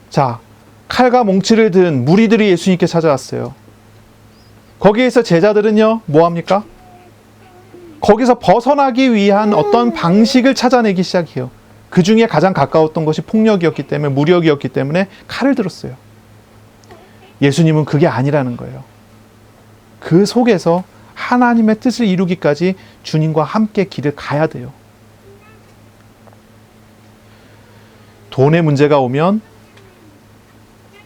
자, 칼과 몽치를 든 무리들이 예수님께 찾아왔어요. 거기에서 제자들은요, 뭐 합니까? 거기서 벗어나기 위한 어떤 방식을 찾아내기 시작해요. 그 중에 가장 가까웠던 것이 폭력이었기 때문에, 무력이었기 때문에 칼을 들었어요. 예수님은 그게 아니라는 거예요. 그 속에서 하나님의 뜻을 이루기까지 주님과 함께 길을 가야 돼요. 돈의 문제가 오면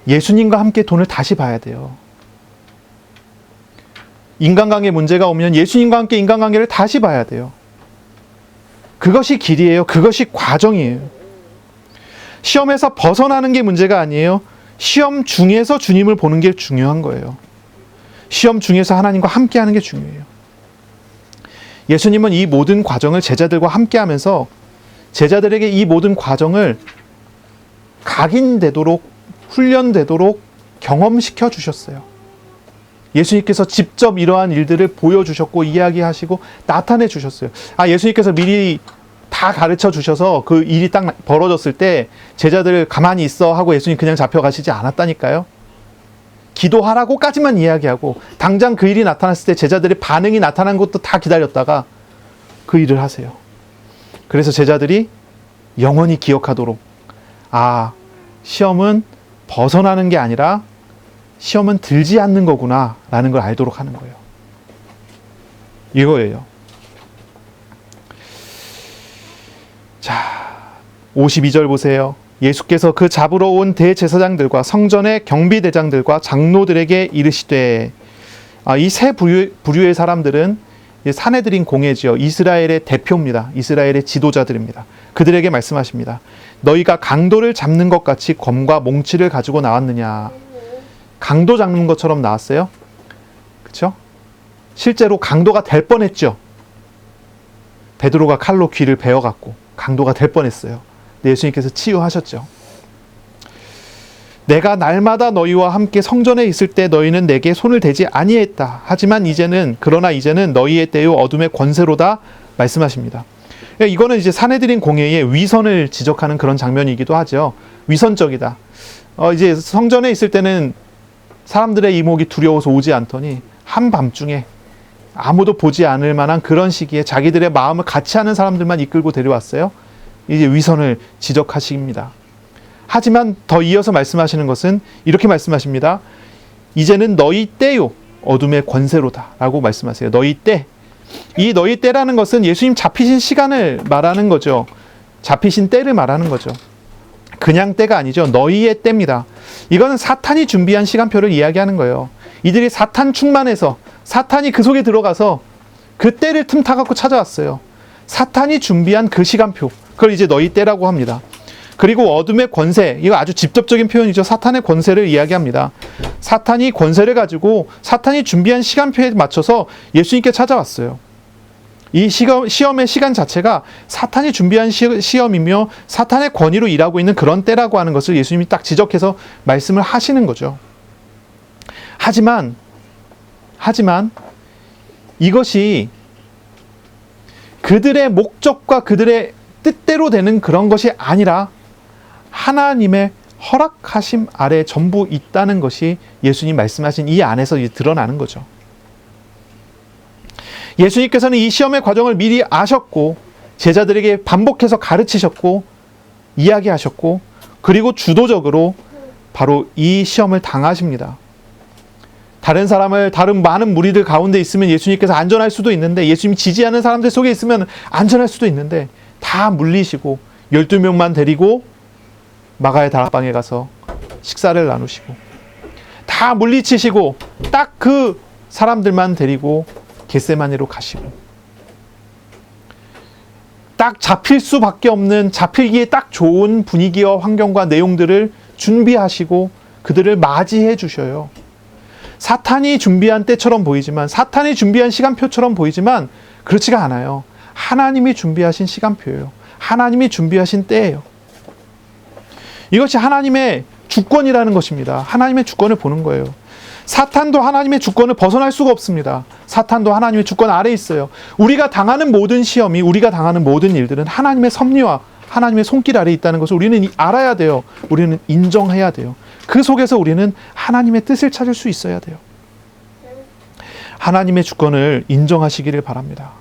예수님과 함께 돈을 다시 봐야 돼요. 인간관계 문제가 오면 예수님과 함께 인간관계를 다시 봐야 돼요. 그것이 길이에요. 그것이 과정이에요. 시험에서 벗어나는 게 문제가 아니에요. 시험 중에서 주님을 보는 게 중요한 거예요. 시험 중에서 하나님과 함께 하는 게 중요해요. 예수님은 이 모든 과정을 제자들과 함께 하면서 제자들에게 이 모든 과정을 각인되도록, 훈련되도록 경험시켜 주셨어요. 예수님께서 직접 이러한 일들을 보여주셨고 이야기하시고 나타내 주셨어요. 예수님께서 미리 다 가르쳐 주셔서 그 일이 딱 벌어졌을 때 제자들 가만히 있어 하고 예수님 그냥 잡혀가시지 않았다니까요. 기도하라고까지만 이야기하고 당장 그 일이 나타났을 때 제자들의 반응이 나타난 것도 다 기다렸다가 그 일을 하세요. 그래서 제자들이 영원히 기억하도록, 시험은 벗어나는 게 아니라 시험은 들지 않는 거구나 라는 걸 알도록 하는 거예요. 이거예요. 자, 52절 보세요. 예수께서 그 잡으러 온 대제사장들과 성전의 경비대장들과 장로들에게 이르시되, 이 세 부류의 사람들은 사내들인 공회지요. 이스라엘의 대표입니다. 이스라엘의 지도자들입니다. 그들에게 말씀하십니다. 너희가 강도를 잡는 것 같이 검과 몽치를 가지고 나왔느냐. 강도 잡는 것처럼 나왔어요. 그렇죠? 실제로 강도가 될 뻔했죠. 베드로가 칼로 귀를 베어갖고 강도가 될 뻔했어요. 근데 예수님께서 치유하셨죠. 내가 날마다 너희와 함께 성전에 있을 때 너희는 내게 손을 대지 아니했다. 하지만 그러나 이제는 너희의 때요 어둠의 권세로다 말씀하십니다. 이거는 이제 산헤드린 공회의 위선을 지적하는 그런 장면이기도 하죠. 위선적이다. 이제 성전에 있을 때는 사람들의 이목이 두려워서 오지 않더니 한밤중에 아무도 보지 않을 만한 그런 시기에 자기들의 마음을 같이 하는 사람들만 이끌고 데려왔어요. 이제 위선을 지적하십니다. 하지만 더 이어서 말씀하시는 것은 이렇게 말씀하십니다. 이제는 너희 때요 어둠의 권세로다 라고 말씀하세요. 너희 때. 이 너희 때라는 것은 예수님 잡히신 시간을 말하는 거죠. 잡히신 때를 말하는 거죠. 그냥 때가 아니죠. 너희의 때입니다. 이거는 사탄이 준비한 시간표를 이야기하는 거예요. 이들이 사탄 충만해서 사탄이 그 속에 들어가서 그 때를 틈타갖고 찾아왔어요. 사탄이 준비한 그 시간표, 그걸 이제 너희 때라고 합니다. 그리고 어둠의 권세, 이거 아주 직접적인 표현이죠. 사탄의 권세를 이야기합니다. 사탄이 권세를 가지고 사탄이 준비한 시간표에 맞춰서 예수님께 찾아왔어요. 이 시험의 시간 자체가 사탄이 준비한 시험이며 사탄의 권위로 일하고 있는 그런 때라고 하는 것을 예수님이 딱 지적해서 말씀을 하시는 거죠. 하지만 이것이 그들의 목적과 그들의 뜻대로 되는 그런 것이 아니라 하나님의 허락하심 아래 전부 있다는 것이 예수님 말씀하신 이 안에서 드러나는 거죠. 예수님께서는 이 시험의 과정을 미리 아셨고 제자들에게 반복해서 가르치셨고 이야기하셨고 그리고 주도적으로 바로 이 시험을 당하십니다. 다른 많은 무리들 가운데 있으면 예수님께서 안전할 수도 있는데 예수님이 지지하는 사람들 속에 있으면 안전할 수도 있는데 다 물리시고 12명만 데리고 마가의 다락방에 가서 식사를 나누시고 다 물리치시고 딱 그 사람들만 데리고 겟세마네로 가시고 딱 잡힐 수밖에 없는 잡힐기에 딱 좋은 분위기와 환경과 내용들을 준비하시고 그들을 맞이해 주셔요. 사탄이 준비한 때처럼 보이지만 사탄이 준비한 시간표처럼 보이지만 그렇지가 않아요. 하나님이 준비하신 시간표예요. 하나님이 준비하신 때예요. 이것이 하나님의 주권이라는 것입니다. 하나님의 주권을 보는 거예요. 사탄도 하나님의 주권을 벗어날 수가 없습니다. 사탄도 하나님의 주권 아래에 있어요. 우리가 당하는 모든 시험이, 우리가 당하는 모든 일들은 하나님의 섭리와 하나님의 손길 아래에 있다는 것을 우리는 알아야 돼요. 우리는 인정해야 돼요. 그 속에서 우리는 하나님의 뜻을 찾을 수 있어야 돼요. 하나님의 주권을 인정하시기를 바랍니다.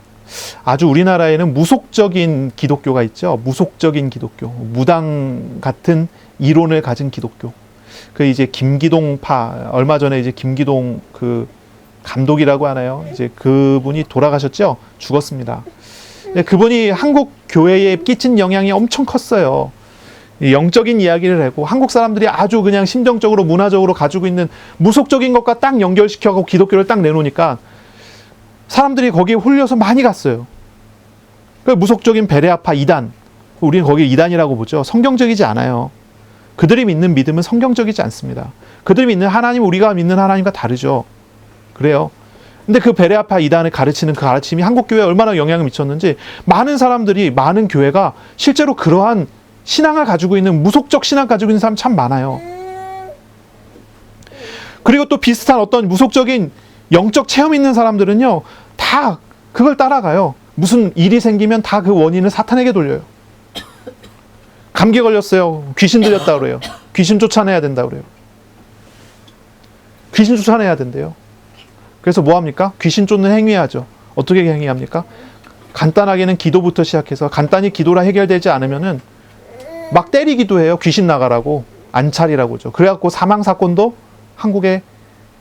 아주 우리나라에는 무속적인 기독교가 있죠. 무속적인 기독교, 무당 같은 이론을 가진 기독교. 그 이제 김기동파, 얼마 전에 이제 김기동 그 감독이라고 하나요? 이제 그분이 돌아가셨죠. 죽었습니다. 그분이 한국 교회에 끼친 영향이 엄청 컸어요. 영적인 이야기를 하고 한국 사람들이 아주 그냥 심정적으로 문화적으로 가지고 있는 무속적인 것과 딱 연결시켜서 기독교를 딱 내놓으니까 사람들이 거기에 홀려서 많이 갔어요. 그 무속적인 베레아파 이단, 우리는 거기 이단이라고 보죠. 성경적이지 않아요. 그들이 믿는 믿음은 성경적이지 않습니다. 그들이 믿는 하나님, 우리가 믿는 하나님과 다르죠. 그래요. 근데 그 베레아파 이단을 가르치는 그 가르침이 한국 교회에 얼마나 영향을 미쳤는지 많은 사람들이, 많은 교회가 실제로 그러한 신앙을 가지고 있는, 무속적 신앙을 가지고 있는 사람 참 많아요. 그리고 또 비슷한 어떤 무속적인 영적 체험 있는 사람들은요, 다 그걸 따라가요. 무슨 일이 생기면 다 그 원인을 사탄에게 돌려요. 감기 걸렸어요. 귀신 들렸다 그래요. 귀신 쫓아내야 된다 그래요. 귀신 쫓아내야 된대요. 그래서 뭐 합니까? 귀신 쫓는 행위하죠. 어떻게 행위합니까? 간단하게는 기도부터 시작해서 간단히 기도라 해결되지 않으면은 막 때리기도 해요. 귀신 나가라고. 안찰이라고 하죠. 그래갖고 사망 사건도 한국에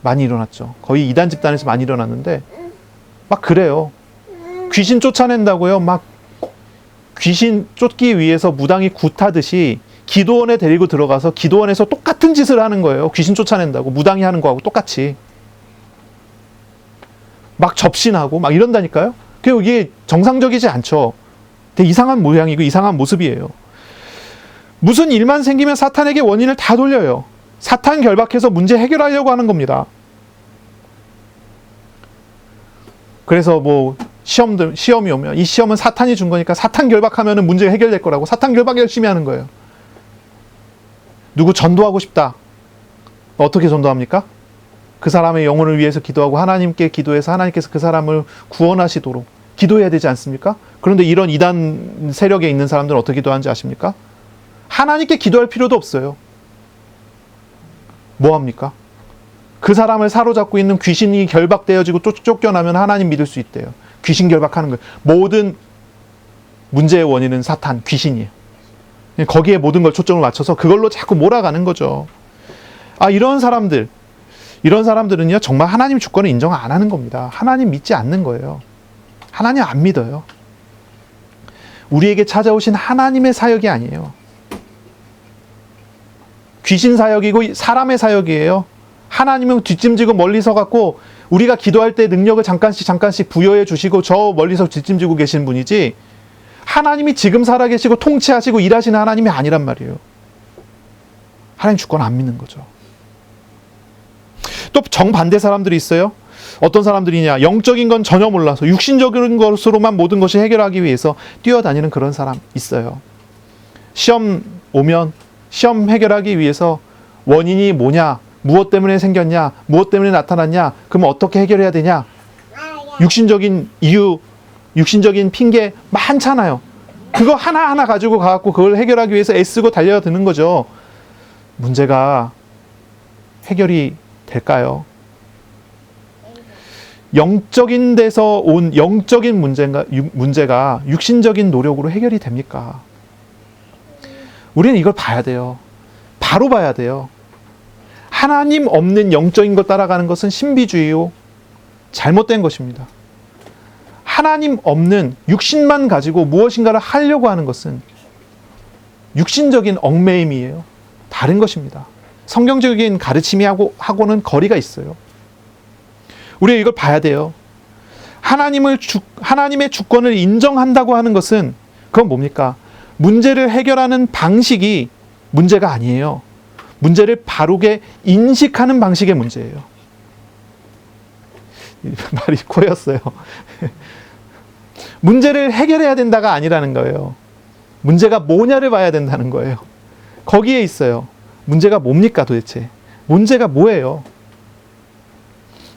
많이 일어났죠. 거의 이단 집단에서 많이 일어났는데 막 그래요. 귀신 쫓아낸다고요. 막 귀신 쫓기 위해서 무당이 굿하듯이 기도원에 데리고 들어가서 기도원에서 똑같은 짓을 하는 거예요. 귀신 쫓아낸다고. 무당이 하는 거하고 똑같이. 막 접신하고 막 이런다니까요. 그리고 이게 정상적이지 않죠. 되게 이상한 모양이고 이상한 모습이에요. 무슨 일만 생기면 사탄에게 원인을 다 돌려요. 사탄 결박해서 문제 해결하려고 하는 겁니다. 그래서 뭐 시험이 오면 이 시험은 사탄이 준 거니까 사탄 결박하면 문제가 해결될 거라고 사탄 결박 열심히 하는 거예요. 누구 전도하고 싶다. 어떻게 전도합니까? 그 사람의 영혼을 위해서 기도하고 하나님께 기도해서 하나님께서 그 사람을 구원하시도록 기도해야 되지 않습니까? 그런데 이런 이단 세력에 있는 사람들은 어떻게 기도하는지 아십니까? 하나님께 기도할 필요도 없어요. 뭐 합니까? 그 사람을 사로잡고 있는 귀신이 결박되어지고 쫓겨나면 하나님 믿을 수 있대요. 귀신 결박하는 거예요. 모든 문제의 원인은 사탄, 귀신이에요. 거기에 모든 걸 초점을 맞춰서 그걸로 자꾸 몰아가는 거죠. 이런 사람들은요, 정말 하나님 주권을 인정 안 하는 겁니다. 하나님 믿지 않는 거예요. 하나님 안 믿어요. 우리에게 찾아오신 하나님의 사역이 아니에요. 귀신 사역이고 사람의 사역이에요. 하나님은 뒷짐지고 멀리서 갖고 우리가 기도할 때 능력을 잠깐씩 부여해 주시고 저 멀리서 뒷짐지고 계신 분이지 하나님이 지금 살아계시고 통치하시고 일하시는 하나님이 아니란 말이에요. 하나님 주권 안 믿는 거죠. 또 정반대 사람들이 있어요. 어떤 사람들이냐, 영적인 건 전혀 몰라서 육신적인 것으로만 모든 것을 해결하기 위해서 뛰어다니는 그런 사람 있어요. 시험 오면 시험 해결하기 위해서 원인이 뭐냐, 무엇 때문에 생겼냐, 무엇 때문에 나타났냐, 그럼 어떻게 해결해야 되냐, 육신적인 이유, 육신적인 핑계 많잖아요. 그거 하나하나 가지고 가갖고 그걸 해결하기 위해서 애쓰고 달려드는 거죠. 문제가 해결이 될까요? 영적인 데서 온 영적인 문제가 육신적인 노력으로 해결이 됩니까? 우리는 이걸 봐야 돼요. 바로 봐야 돼요. 하나님 없는 영적인 걸 따라가는 것은 신비주의요, 잘못된 것입니다. 하나님 없는 육신만 가지고 무엇인가를 하려고 하는 것은 육신적인 얽매임이에요. 다른 것입니다. 성경적인 가르침하고는 거리가 있어요. 우리가 이걸 봐야 돼요. 하나님의 주권을 인정한다고 하는 것은 그건 뭡니까? 문제를 해결하는 방식이 문제가 아니에요. 문제를 바르게 인식하는 방식의 문제예요. 말이 꼬였어요. 문제를 해결해야 된다가 아니라는 거예요. 문제가 뭐냐를 봐야 된다는 거예요. 거기에 있어요. 문제가 뭡니까 도대체? 문제가 뭐예요?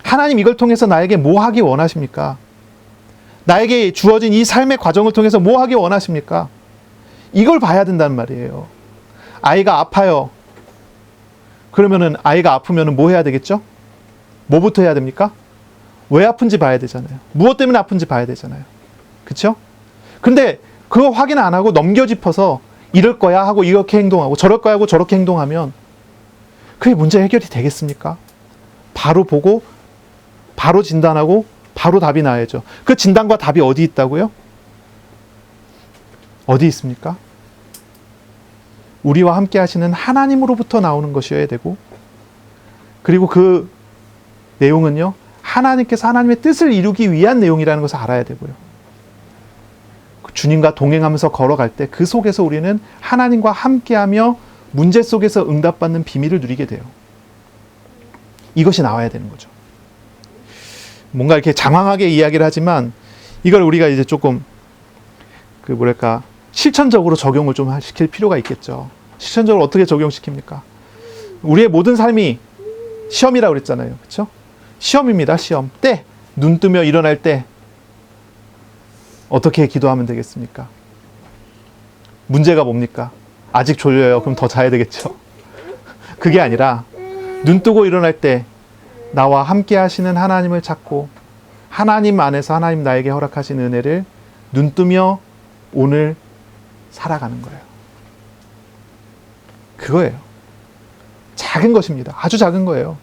하나님 이걸 통해서 나에게 뭐 하기 원하십니까? 나에게 주어진 이 삶의 과정을 통해서 뭐 하기 원하십니까? 이걸 봐야 된다는 말이에요. 아이가 아파요. 그러면은 아이가 아프면은 뭐 해야 되겠죠? 뭐부터 해야 됩니까? 왜 아픈지 봐야 되잖아요. 무엇 때문에 아픈지 봐야 되잖아요. 그렇죠? 근데 그거 확인 안 하고 넘겨짚어서 이럴 거야 하고 이렇게 행동하고 저럴 거야 하고 저렇게 행동하면 그게 문제 해결이 되겠습니까? 바로 보고 바로 진단하고 바로 답이 나야죠. 그 진단과 답이 어디 있다고요? 어디 있습니까? 우리와 함께 하시는 하나님으로부터 나오는 것이어야 되고, 그리고 그 내용은요, 하나님께서 하나님의 뜻을 이루기 위한 내용이라는 것을 알아야 되고요. 주님과 동행하면서 걸어갈 때 그 속에서 우리는 하나님과 함께하며 문제 속에서 응답받는 비밀을 누리게 돼요. 이것이 나와야 되는 거죠. 뭔가 이렇게 장황하게 이야기를 하지만 이걸 우리가 이제 조금 실천적으로 적용을 좀 시킬 필요가 있겠죠. 실천적으로 어떻게 적용시킵니까? 우리의 모든 삶이 시험이라고 그랬잖아요. 그렇죠? 시험입니다. 시험. 때, 눈 뜨며 일어날 때 어떻게 기도하면 되겠습니까? 문제가 뭡니까? 아직 졸려요. 그럼 더 자야 되겠죠. 그게 아니라 눈 뜨고 일어날 때 나와 함께 하시는 하나님을 찾고 하나님 안에서 하나님 나에게 허락하신 은혜를 눈 뜨며 오늘 살아가는 거예요. 그거예요. 작은 것입니다. 아주 작은 거예요.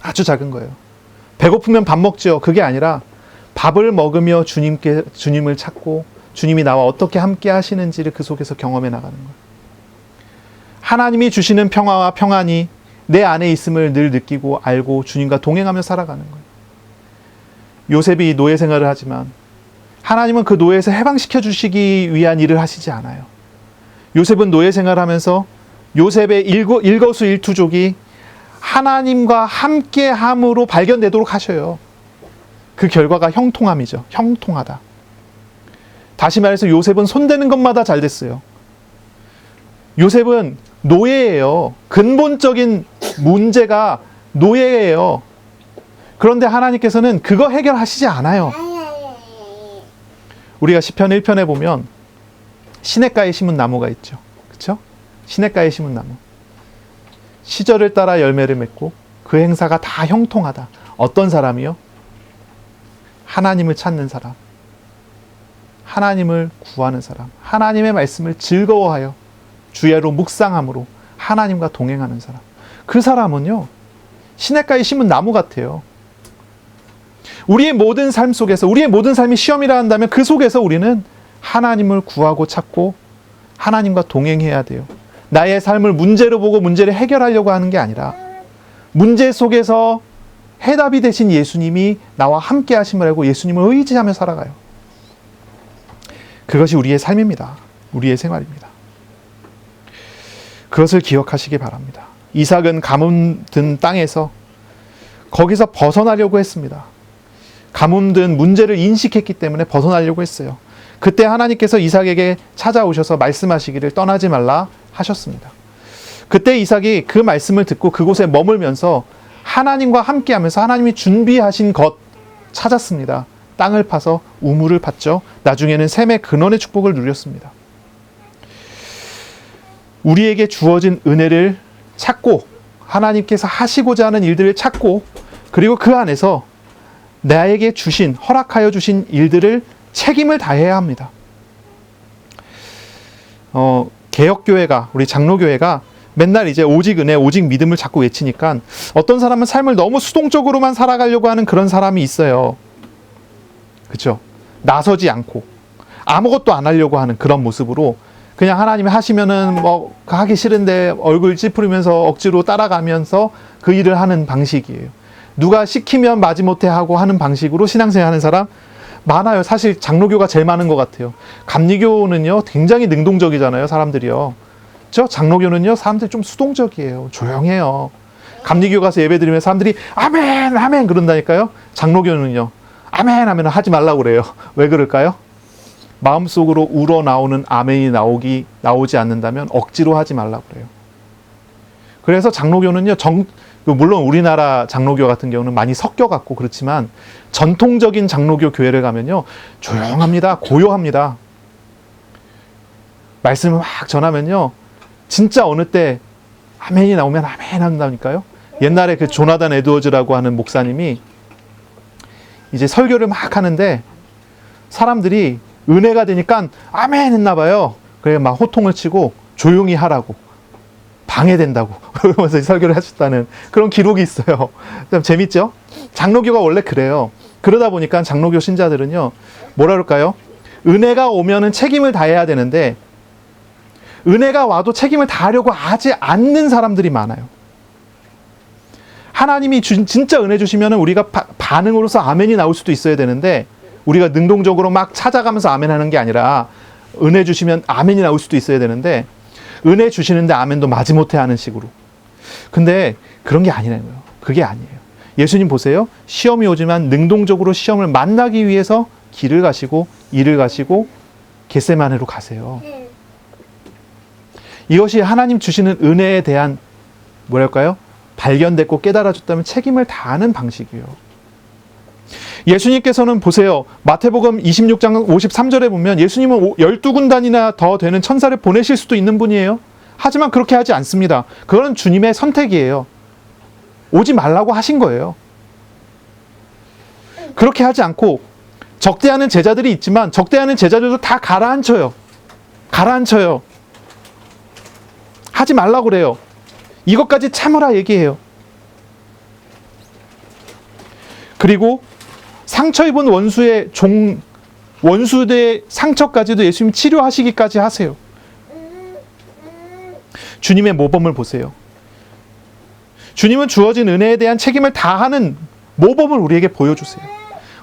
아주 작은 거예요. 배고프면 밥 먹죠. 그게 아니라 밥을 먹으며 주님을 찾고 주님이 나와 어떻게 함께 하시는지를 그 속에서 경험해 나가는 거예요. 하나님이 주시는 평화와 평안이 내 안에 있음을 늘 느끼고 알고 주님과 동행하며 살아가는 거예요. 요셉이 노예 생활을 하지만 하나님은 그 노예에서 해방시켜 주시기 위한 일을 하시지 않아요. 요셉은 노예 생활을 하면서 요셉의 일거수일투족이 하나님과 함께함으로 발견되도록 하셔요. 그 결과가 형통함이죠. 형통하다. 다시 말해서 요셉은 손대는 것마다 잘 됐어요. 요셉은 노예예요. 근본적인 문제가 노예예요. 그런데 하나님께서는 그거 해결하시지 않아요. 우리가 시편 1편에 보면 시냇가에 심은 나무가 있죠. 그렇죠? 시냇가에 심은 나무. 시절을 따라 열매를 맺고 그 행사가 다 형통하다. 어떤 사람이요? 하나님을 찾는 사람. 하나님을 구하는 사람. 하나님의 말씀을 즐거워하여 주야로 묵상함으로 하나님과 동행하는 사람. 그 사람은요, 시냇가에 심은 나무 같아요. 우리의 모든 삶 속에서, 우리의 모든 삶이 시험이라 한다면 그 속에서 우리는 하나님을 구하고 찾고 하나님과 동행해야 돼요. 나의 삶을 문제로 보고 문제를 해결하려고 하는 게 아니라 문제 속에서 해답이 되신 예수님이 나와 함께 하심을 알고 예수님을 의지하며 살아가요. 그것이 우리의 삶입니다. 우리의 생활입니다. 그것을 기억하시기 바랍니다. 이삭은 가뭄 든 땅에서 거기서 벗어나려고 했습니다. 가뭄 든 문제를 인식했기 때문에 벗어나려고 했어요. 그때 하나님께서 이삭에게 찾아오셔서 말씀하시기를 떠나지 말라 하셨습니다. 그때 이삭이 그 말씀을 듣고 그곳에 머물면서 하나님과 함께하면서 하나님이 준비하신 것 찾았습니다. 땅을 파서 우물을 팠죠. 나중에는 샘의 근원의 축복을 누렸습니다. 우리에게 주어진 은혜를 찾고 하나님께서 하시고자 하는 일들을 찾고 그리고 그 안에서 나에게 주신, 허락하여 주신 일들을 책임을 다해야 합니다. 개혁교회가, 우리 장로교회가 맨날 이제 오직 은혜, 오직 믿음을 자꾸 외치니까 어떤 사람은 삶을 너무 수동적으로만 살아가려고 하는 그런 사람이 있어요. 그렇죠? 나서지 않고 아무것도 안 하려고 하는 그런 모습으로 그냥 하나님이 하시면은 뭐 하기 싫은데 얼굴 찌푸리면서 억지로 따라가면서 그 일을 하는 방식이에요. 누가 시키면 마지못해 하고 하는 방식으로 신앙생활 하는 사람 많아요. 사실 장로교가 제일 많은 것 같아요. 감리교는요 굉장히 능동적이잖아요. 사람들이요. 저 장로교는요 사람들이 좀 수동적이에요. 조용해요. 감리교 가서 예배 드리면 사람들이 아멘 아멘 그런다니까요. 장로교는요 아멘 하면 하지 말라고 그래요. 왜 그럴까요? 마음속으로 우러나오는 아멘이 나오지 않는다면 억지로 하지 말라고 그래요. 그래서 장로교는요 물론 우리나라 장로교 같은 경우는 많이 섞여갖고 그렇지만 전통적인 장로교 교회를 가면요 조용합니다. 고요합니다. 말씀을 막 전하면요 진짜 어느 때 아멘이 나오면 아멘 한다니까요. 옛날에 그 조나단 에드워즈라고 하는 목사님이 이제 설교를 막 하는데 사람들이 은혜가 되니까 아멘 했나 봐요. 그래 막 호통을 치고 조용히 하라고 방해된다고 그러면서 설교를 하셨다는 그런 기록이 있어요. 좀 재밌죠? 장로교가 원래 그래요. 그러다 보니까 장로교 신자들은요 뭐라 그럴까요? 은혜가 오면은 책임을 다해야 되는데 은혜가 와도 책임을 다하려고 하지 않는 사람들이 많아요. 하나님이 진짜 은혜 주시면은 우리가 반응으로서 아멘이 나올 수도 있어야 되는데 우리가 능동적으로 막 찾아가면서 아멘 하는 게 아니라 은혜 주시면 아멘이 나올 수도 있어야 되는데 은혜 주시는데 아멘도 마지못해 하는 식으로. 근데 그런 게 아니라는 거예요. 그게 아니에요. 예수님 보세요. 시험이 오지만 능동적으로 시험을 만나기 위해서 길을 가시고 일을 가시고 겟세마네로 가세요. 이것이 하나님 주시는 은혜에 대한 뭐랄까요? 발견됐고 깨달아졌다면 책임을 다하는 방식이에요. 예수님께서는 보세요. 마태복음 26장 53절에 보면 예수님은 12군단이나 더 되는 천사를 보내실 수도 있는 분이에요. 하지만 그렇게 하지 않습니다. 그건 주님의 선택이에요. 오지 말라고 하신 거예요. 그렇게 하지 않고 적대하는 제자들이 있지만 적대하는 제자들도 다 가라앉혀요. 가라앉혀요. 하지 말라고 그래요. 이것까지 참으라 얘기해요. 그리고 상처 입은 원수의 상처까지도 예수님 치료하시기까지 하세요. 주님의 모범을 보세요. 주님은 주어진 은혜에 대한 책임을 다하는 모범을 우리에게 보여주세요.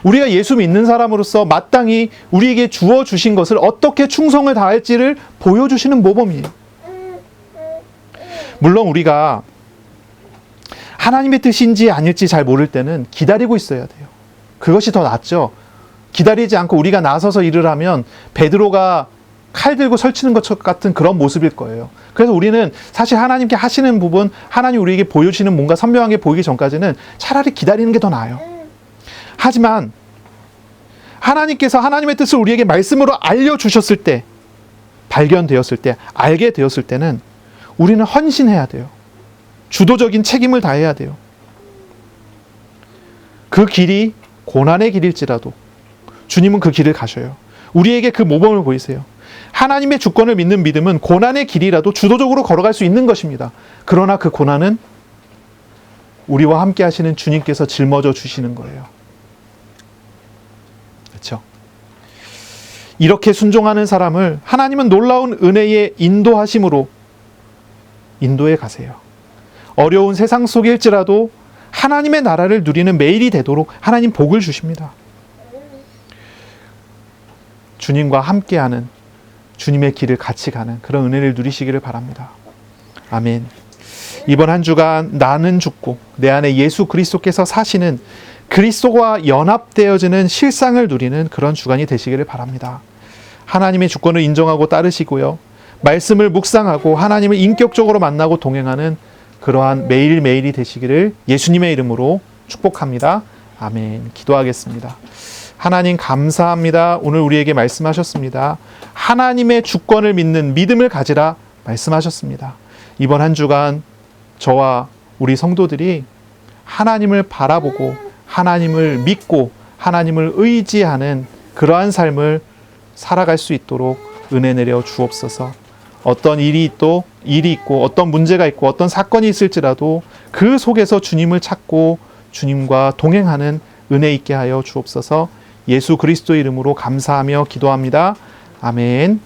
우리가 예수 믿는 사람으로서 마땅히 우리에게 주어주신 것을 어떻게 충성을 다할지를 보여주시는 모범이에요. 물론 우리가 하나님의 뜻인지 아닐지 잘 모를 때는 기다리고 있어야 돼요. 그것이 더 낫죠. 기다리지 않고 우리가 나서서 일을 하면 베드로가 칼 들고 설치는 것 같은 그런 모습일 거예요. 그래서 우리는 사실 하나님께 하시는 부분, 하나님 우리에게 보여주시는 뭔가 선명하게 보이기 전까지는 차라리 기다리는 게 더 나아요. 하지만 하나님께서 하나님의 뜻을 우리에게 말씀으로 알려주셨을 때, 발견되었을 때, 알게 되었을 때는 우리는 헌신해야 돼요. 주도적인 책임을 다해야 돼요. 그 길이 고난의 길일지라도 주님은 그 길을 가셔요. 우리에게 그 모범을 보이세요. 하나님의 주권을 믿는 믿음은 고난의 길이라도 주도적으로 걸어갈 수 있는 것입니다. 그러나 그 고난은 우리와 함께 하시는 주님께서 짊어져 주시는 거예요. 그렇죠? 이렇게 순종하는 사람을 하나님은 놀라운 은혜의 인도하심으로 인도해 가세요. 어려운 세상 속일지라도 하나님의 나라를 누리는 매일이 되도록 하나님 복을 주십니다. 주님과 함께하는, 주님의 길을 같이 가는 그런 은혜를 누리시기를 바랍니다. 아멘. 이번 한 주간 나는 죽고 내 안에 예수 그리스도께서 사시는, 그리스도와 연합되어지는 실상을 누리는 그런 주간이 되시기를 바랍니다. 하나님의 주권을 인정하고 따르시고요, 말씀을 묵상하고 하나님을 인격적으로 만나고 동행하는 그러한 매일매일이 되시기를 예수님의 이름으로 축복합니다. 아멘. 기도하겠습니다. 하나님 감사합니다. 오늘 우리에게 말씀하셨습니다. 하나님의 주권을 믿는 믿음을 가지라 말씀하셨습니다. 이번 한 주간 저와 우리 성도들이 하나님을 바라보고 하나님을 믿고 하나님을 의지하는 그러한 삶을 살아갈 수 있도록 은혜 내려 주옵소서. 어떤 일이 있고 어떤 문제가 있고 어떤 사건이 있을지라도 그 속에서 주님을 찾고 주님과 동행하는 은혜 있게 하여 주옵소서. 예수 그리스도의 이름으로 감사하며 기도합니다. 아멘.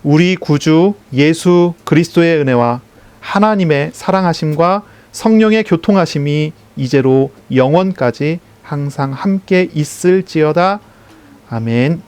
우리 구주 예수 그리스도의 은혜와 하나님의 사랑하심과 성령의 교통하심이 이제로 영원까지 항상 함께 있을지어다. 아멘.